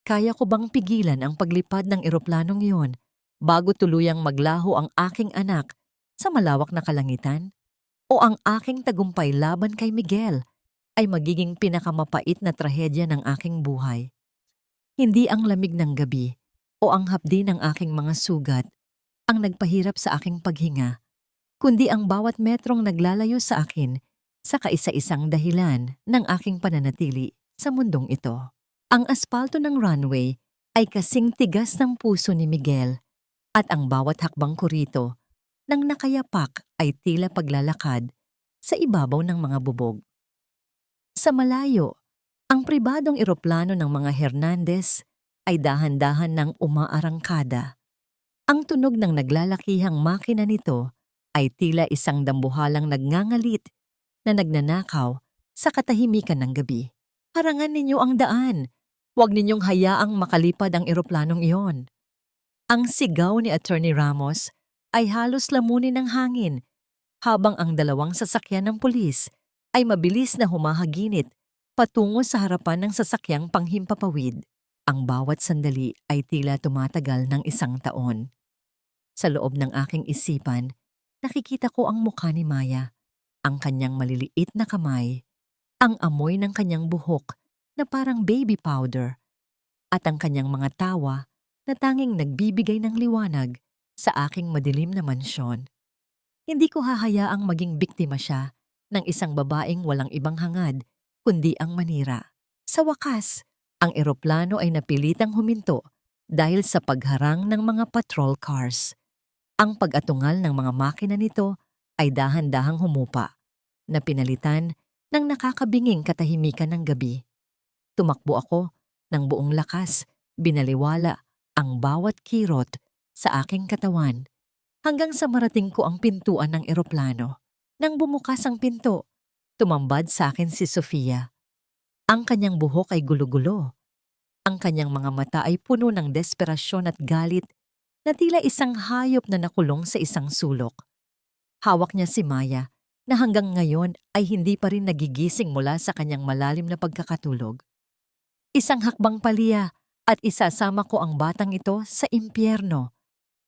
Kaya ko bang pigilan ang paglipad ng eroplanong iyon bago tuluyang maglaho ang aking anak sa malawak na kalangitan? O ang aking tagumpay laban kay Miguel ay magiging pinakamapait na trahedya ng aking buhay? Hindi ang lamig ng gabi o ang hapdi ng aking mga sugat ang nagpahirap sa aking paghinga, kundi ang bawat metrong naglalayo sa akin sa kaisa-isang dahilan ng aking pananatili sa mundong ito. Ang aspalto ng runway ay kasing tigas ng puso ni Miguel at ang bawat hakbang ko rito nang nakayapak ay tila paglalakad sa ibabaw ng mga bubog. Sa malayo, ang pribadong eroplano ng mga Hernandez ay dahan-dahan ng umaarangkada. Ang tunog ng naglalakihang makina nito ay tila isang dambuhalang nagngangalit na nagnanakaw sa katahimikan ng gabi. Harangan ninyo ang daan. Huwag ninyong hayaang makalipad ang eroplanong iyon. Ang sigaw ni Attorney Ramos ay halos lamunin ng hangin habang ang dalawang sasakyan ng pulis ay mabilis na humahaginit patungo sa harapan ng sasakyang panghimpapawid. Ang bawat sandali ay tila tumatagal ng 1 taon. Sa loob ng aking isipan, nakikita ko ang mukha ni Maya, ang kanyang maliliit na kamay, ang amoy ng kanyang buhok na parang baby powder, at ang kanyang mga tawa na tanging nagbibigay ng liwanag sa aking madilim na mansyon. Hindi ko hahayaang maging biktima siya ng isang babaeng walang ibang hangad kundi ang manira. Sa wakas, ang eroplano ay napilitang huminto dahil sa pagharang ng mga patrol cars. Ang pag-atungal ng mga makina nito ay dahan-dahang humupa, na pinalitan ng nakakabinging katahimikan ng gabi. Tumakbo ako ng buong lakas, binaliwala ang bawat kirot sa aking katawan hanggang sa marating ko ang pintuan ng eroplano. Nang bumukas ang pinto, tumambad sa akin si Sofia. Ang kanyang buhok ay gulo-gulo. Ang kanyang mga mata ay puno ng desperasyon at galit na tila isang hayop na nakulong sa isang sulok. Hawak niya si Maya na hanggang ngayon ay hindi pa rin nagigising mula sa kanyang malalim na pagkakatulog. Isang hakbang paliya at isasama ko ang batang ito sa impyerno.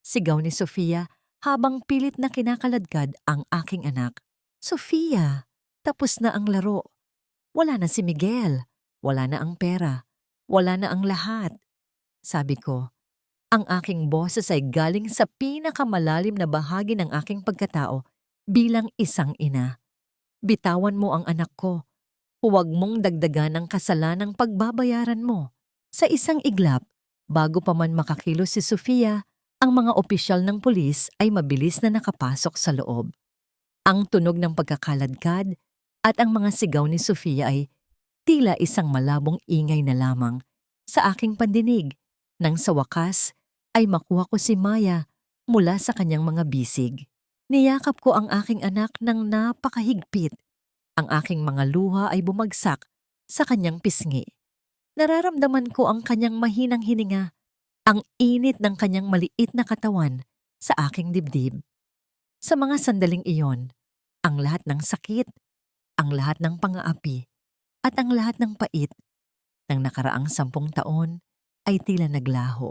Sigaw ni Sofia habang pilit na kinakaladkad ang aking anak. Sofia, tapos na ang laro. Wala na si Miguel. Wala na ang pera. Wala na ang lahat. Sabi ko, ang aking boses ay galing sa pinakamalalim na bahagi ng aking pagkatao bilang isang ina. Bitawan mo ang anak ko. Huwag mong dagdagan ang kasalanang pagbabayaran mo. Sa isang iglap, bago pa man makakilos si Sofia, ang mga opisyal ng pulis ay mabilis na nakapasok sa loob. Ang tunog ng pagkakaladkad at ang mga sigaw ni Sofia ay tila isang malabong ingay na lamang sa aking pandinig nang sa wakas ay makuha ko si Maya mula sa kanyang mga bisig. Niyakap ko ang aking anak ng napakahigpit. Ang aking mga luha ay bumagsak sa kanyang pisngi. Nararamdaman ko ang kanyang mahinang hininga, ang init ng kanyang maliit na katawan sa aking dibdib. Sa mga sandaling iyon, ang lahat ng sakit, ang lahat ng pang-aapi, at ang lahat ng pait ng nakaraang 10 taon ay tila naglaho.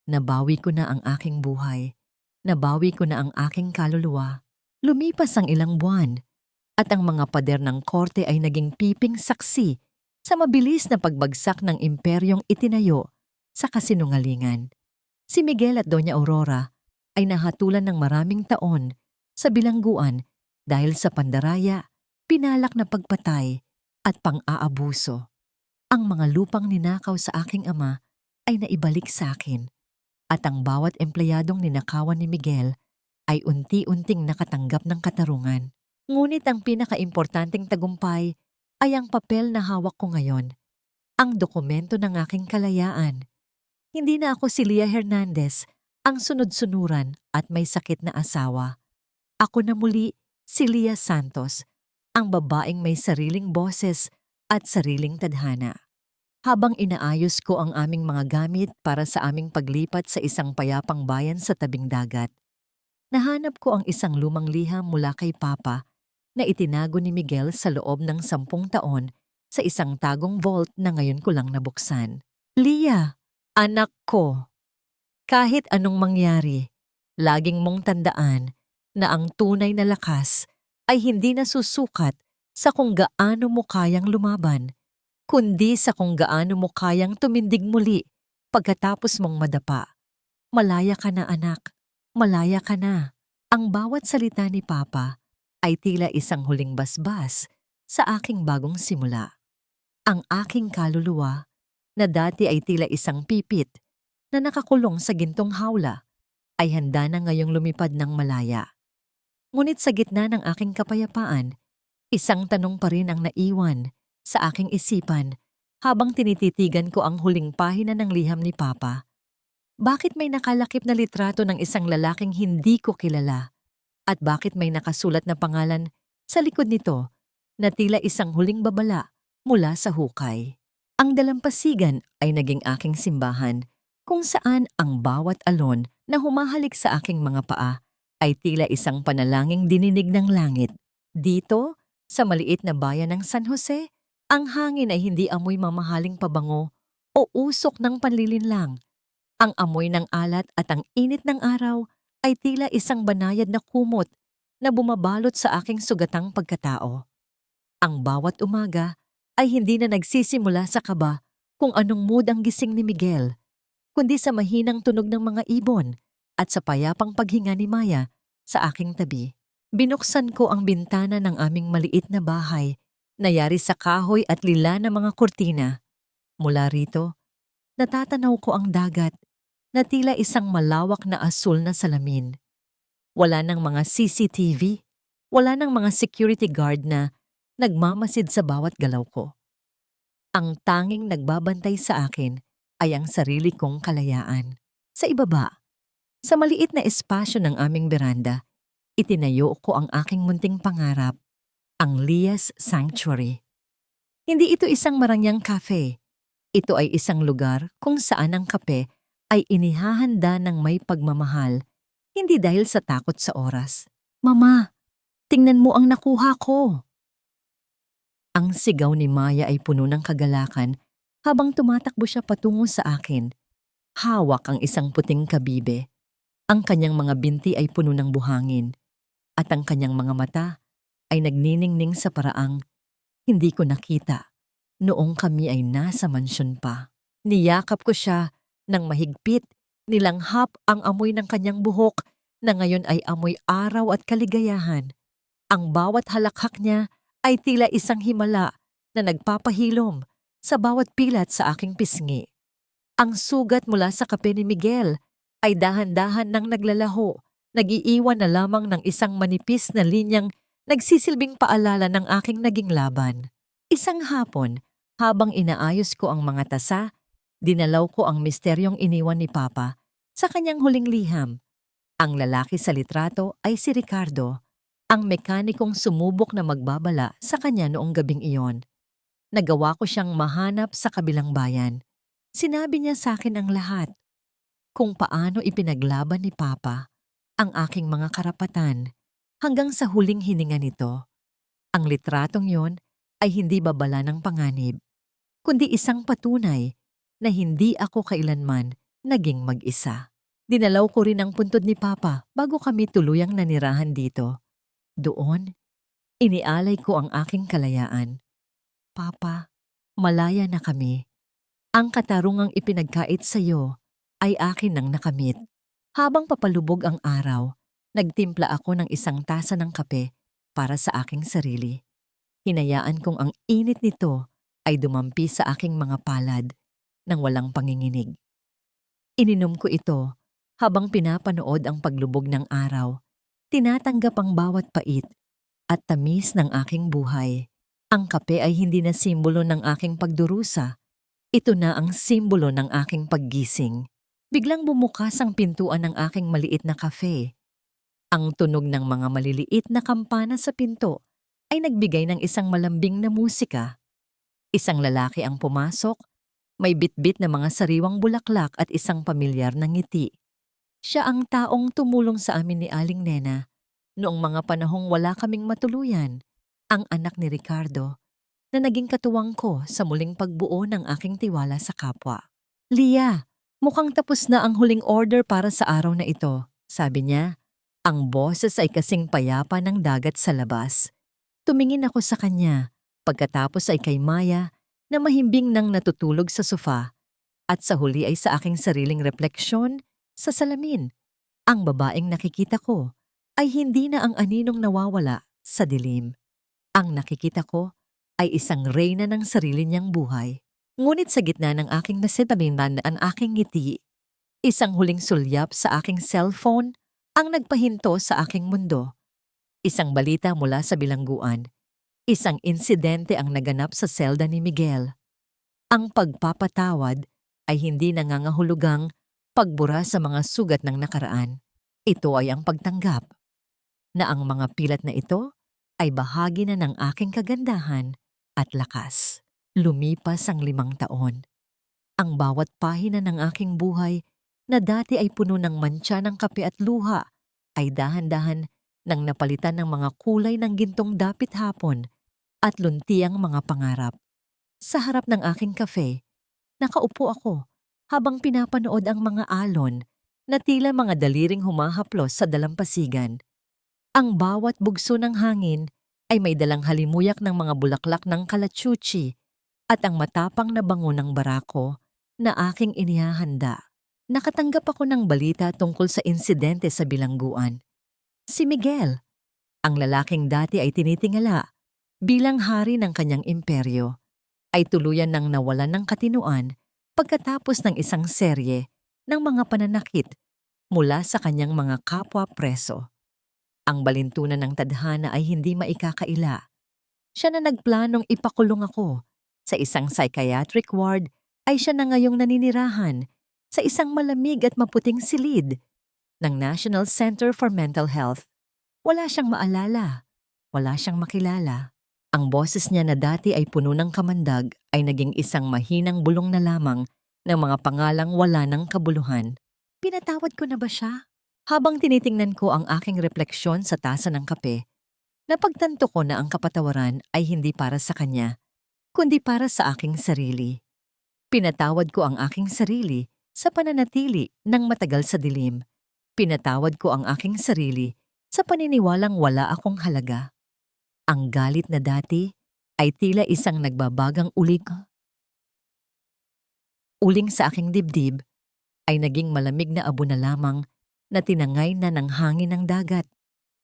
Nabawi ko na ang aking buhay, nabawi ko na ang aking kaluluwa. Lumipas ang ilang buwan, at ang mga pader ng korte ay naging piping saksi sa mabilis na pagbagsak ng imperyong itinayo sa kasinungalingan. Si Miguel at Doña Aurora ay nahatulan ng maraming taon sa bilangguan dahil sa pandaraya, pinalak na pagpatay at pang-aabuso. Ang mga lupang ninakaw sa aking ama ay naibalik sa akin at ang bawat empleyadong ninakawan ni Miguel ay unti-unting nakatanggap ng katarungan. Ngunit ang pinakaimportanteng tagumpay ay ang papel na hawak ko ngayon, ang dokumento ng aking kalayaan. Hindi na ako si Leah Hernandez, ang sunod-sunuran at may sakit na asawa. Ako na muli si Leah Santos, ang babaeng may sariling boses at sariling tadhana. Habang inaayos ko ang aming mga gamit para sa aming paglipat sa isang payapang bayan sa tabing dagat, nahanap ko ang isang lumang liham mula kay Papa na itinago ni Miguel sa loob ng 10 taon sa isang tagong vault na ngayon ko lang nabuksan. Leah, anak ko, kahit anong mangyari, laging mong tandaan na ang tunay na lakas ay hindi nasusukat sa kung gaano mo kayang lumaban, kundi sa kung gaano mo kayang tumindig muli pagkatapos mong madapa. Malaya ka na anak, malaya ka na. Ang bawat salita ni Papa ay tila isang huling basbas sa aking bagong simula. Ang aking kaluluwa, na dati ay tila isang pipit na nakakulong sa gintong hawla, ay handa na ngayong lumipad ng malaya. Ngunit sa gitna ng aking kapayapaan, isang tanong pa rin ang naiwan sa aking isipan habang tinititigan ko ang huling pahina ng liham ni Papa. Bakit may nakalakip na litrato ng isang lalaking hindi ko kilala? At bakit may nakasulat na pangalan sa likod nito na tila isang huling babala mula sa hukay. Ang dalampasigan ay naging aking simbahan kung saan ang bawat alon na humahalik sa aking mga paa ay tila isang panalangin dininig ng langit. Dito, sa maliit na bayan ng San Jose, ang hangin ay hindi amoy mamahaling pabango o usok ng panlilinlang. Ang amoy ng alat at ang init ng araw ay tila isang banayad na kumot na bumabalot sa aking sugatang pagkatao. Ang bawat umaga ay hindi na nagsisimula sa kaba kung anong mood ang gising ni Miguel, kundi sa mahinang tunog ng mga ibon at sa payapang paghinga ni Maya sa aking tabi. Binuksan ko ang bintana ng aming maliit na bahay na yari sa kahoy at lila na mga kurtina. Mula rito, natatanaw ko ang dagat na tila isang malawak na asul na salamin. Wala nang mga CCTV, wala nang mga security guard na nagmamasid sa bawat galaw ko. Ang tanging nagbabantay sa akin ay ang sarili kong kalayaan. Sa ibaba, sa maliit na espasyo ng aming beranda, itinayo ko ang aking munting pangarap, ang Lias Sanctuary. Hindi ito isang marangyang cafe. Ito ay isang lugar kung saan ang kape ay inihahanda ng may pagmamahal, hindi dahil sa takot sa oras. Mama, tingnan mo ang nakuha ko. Ang sigaw ni Maya ay puno ng kagalakan habang tumatakbo siya patungo sa akin. Hawak ang isang puting kabibe. Ang kanyang mga binti ay puno ng buhangin at ang kanyang mga mata ay nagniningning sa paraang hindi ko nakita noong kami ay nasa mansyon pa. Niyakap ko siya ng mahigpit, nilanghap ang amoy ng kanyang buhok na ngayon ay amoy araw at kaligayahan. Ang bawat halakhak niya ay tila isang himala na nagpapahilom sa bawat pilat sa aking pisngi. Ang sugat mula sa kape ni Miguel ay dahan-dahan nang naglalaho, nag-iiwan na lamang ng isang manipis na linyang nagsisilbing paalala ng aking naging laban. Isang hapon, habang inaayos ko ang mga tasa, dinalaw ko ang misteryong iniwan ni Papa sa kanyang huling liham. Ang lalaki sa litrato ay si Ricardo, ang mekanikong sumubok na magbabala sa kanya noong gabing iyon. Nagawa ko siyang mahanap sa kabilang bayan. Sinabi niya sa akin ang lahat. Kung paano ipinaglaban ni Papa ang aking mga karapatan hanggang sa huling hininga nito. Ang litratong yon ay hindi babala ng panganib, kundi isang patunay na hindi ako kailanman naging mag-isa. Dinalaw ko rin ang puntod ni Papa bago kami tuluyang nanirahan dito. Doon, inialay ko ang aking kalayaan. Papa, malaya na kami. Ang katarungang ipinagkait sa iyo ay akin nang nakamit. Habang papalubog ang araw, nagtimpla ako ng isang tasa ng kape para sa aking sarili. Hinayaan kong ang init nito ay dumampi sa aking mga palad nang walang panginginig. Ininom ko ito habang pinapanood ang paglubog ng araw. Tinatanggap ang bawat pait at tamis ng aking buhay. Ang kape ay hindi na simbolo ng aking pagdurusa. Ito na ang simbolo ng aking paggising. Biglang bumukas ang pintuan ng aking maliit na kafe. Ang tunog ng mga maliliit na kampana sa pinto ay nagbigay ng isang malambing na musika. Isang lalaki ang pumasok, may bitbit na mga sariwang bulaklak at isang pamilyar na ngiti. Siya ang taong tumulong sa amin ni Aling Nena noong mga panahong wala kaming matuluyan, ang anak ni Ricardo, na naging katuwang ko sa muling pagbuo ng aking tiwala sa kapwa. Lia, mukhang tapos na ang huling order para sa araw na ito, sabi niya. Ang boses ay kasing payapa ng dagat sa labas. Tumingin ako sa kanya, pagkatapos ay kay Maya na mahimbing nang natutulog sa sofa at sa huli ay sa aking sariling refleksyon sa salamin. Ang babaeng nakikita ko ay hindi na ang aninong nawawala sa dilim. Ang nakikita ko ay isang reyna ng sarili niyang buhay. Ngunit sa gitna ng aking nasitabihan ang aking ngiti, isang huling sulyap sa aking cellphone ang nagpahinto sa aking mundo. Isang balita mula sa bilangguan. Isang insidente ang naganap sa selda ni Miguel. Ang pagpapatawad ay hindi nangangahulugang pagbura sa mga sugat ng nakaraan. Ito ay ang pagtanggap na ang mga pilat na ito ay bahagi na ng aking kagandahan at lakas. Lumipas ang 5 taon. Ang bawat pahina ng aking buhay na dati ay puno ng mantsa ng kape at luha ay dahan-dahan nang napalitan ng mga kulay ng gintong dapit hapon at luntiang mga pangarap. Sa harap ng aking kafe, nakaupo ako habang pinapanood ang mga alon na tila mga daliring humahaplos sa dalampasigan. Ang bawat bugso ng hangin ay may dalang halimuyak ng mga bulaklak ng kalachuchi at ang matapang na bango ng barako na aking inihahanda. Nakatanggap ako ng balita tungkol sa insidente sa bilangguan. Si Miguel, ang lalaking dati ay tinitingala bilang hari ng kanyang imperyo, ay tuluyan ng nawalan ng katinuan pagkatapos ng isang serye ng mga pananakit mula sa kanyang mga kapwa preso. Ang balintunan ng tadhana ay hindi maikakaila. Siya na nagplanong ipakulong ako sa isang psychiatric ward ay siya na ngayong naninirahan sa isang malamig at maputing silid ng National Center for Mental Health. Wala siyang maalala, wala siyang makilala. Ang boses niya na dati ay puno ng kamandag ay naging isang mahinang bulong na lamang ng mga pangalang wala ng kabuluhan. Pinatawad ko na ba siya? Habang tinitingnan ko ang aking refleksyon sa tasa ng kape, napagtanto ko na ang kapatawaran ay hindi para sa kanya, kundi para sa aking sarili. Pinatawad ko ang aking sarili sa pananatili ng matagal sa dilim. Pinatawad ko ang aking sarili sa paniniwalang wala akong halaga. Ang galit na dati ay tila isang nagbabagang uling sa aking dibdib ay naging malamig na abo na lamang na tinangay na ng hangin ng dagat.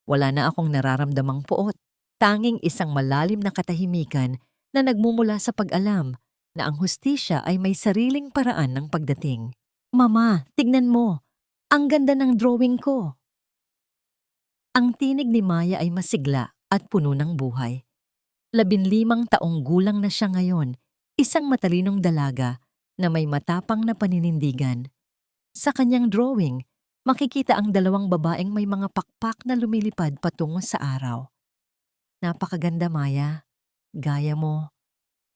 Wala na akong nararamdamang puot, tanging isang malalim na katahimikan na nagmumula sa pag-alam na ang hustisya ay may sariling paraan ng pagdating. Mama, tignan mo, ang ganda ng drawing ko. Ang tinig ni Maya ay masigla at puno ng buhay. 15 taong gulang na siya ngayon, isang matalinong dalaga na may matapang na paninindigan. Sa kanyang drawing, makikita ang 2 babaeng may mga pakpak na lumilipad patungo sa araw. Napakaganda, Maya. Gaya mo.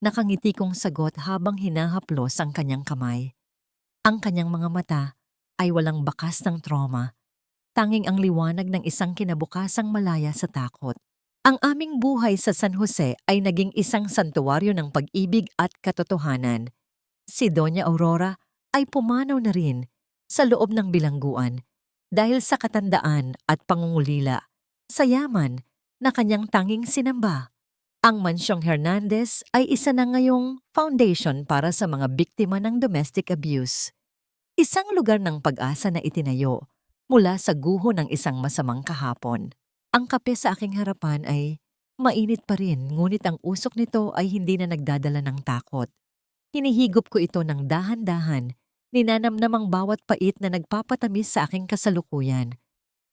Nakangiti kong sagot habang hinahaplos ang kanyang kamay. Ang kanyang mga mata ay walang bakas ng trauma. Tanging ang liwanag ng isang kinabukasang malaya sa takot. Ang aming buhay sa San Jose ay naging isang santuwaryo ng pag-ibig at katotohanan. Si Doña Aurora ay pumanaw na rin sa loob ng bilangguan dahil sa katandaan at pangungulila sa yaman na kanyang tanging sinamba. Ang Mansyong Hernandez ay isa na ngayong foundation para sa mga biktima ng domestic abuse. Isang lugar ng pag-asa na itinayo mula sa guho ng isang masamang kahapon. Ang kape sa aking harapan ay mainit pa rin, ngunit ang usok nito ay hindi na nagdadala ng takot. Hinihigop ko ito ng dahan-dahan, ninanamnamang bawat pait na nagpapatamis sa aking kasalukuyan.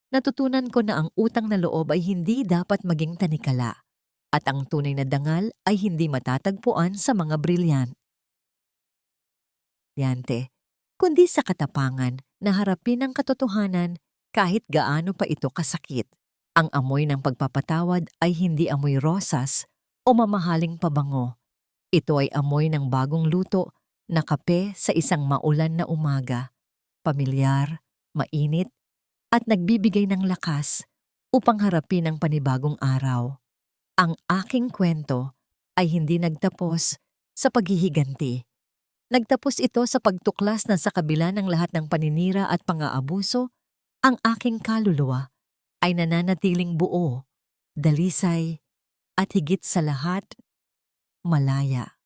Natutunan ko na ang utang na loob ay hindi dapat maging tanikala, at ang tunay na dangal ay hindi matatagpuan sa mga brilyante, kundi sa katapangan na harapin ang katotohanan kahit gaano pa ito kasakit. Ang amoy ng pagpapatawad ay hindi amoy rosas o mamahaling pabango. Ito ay amoy ng bagong luto na kape sa isang maulan na umaga, pamilyar, mainit, at nagbibigay ng lakas upang harapin ang panibagong araw. Ang aking kwento ay hindi nagtapos sa paghihiganti. Nagtapos ito sa pagtuklas na sa kabila ng lahat ng paninira at pang-aabuso, ang aking kaluluwa ay nananatiling buo, dalisay, at higit sa lahat, malaya.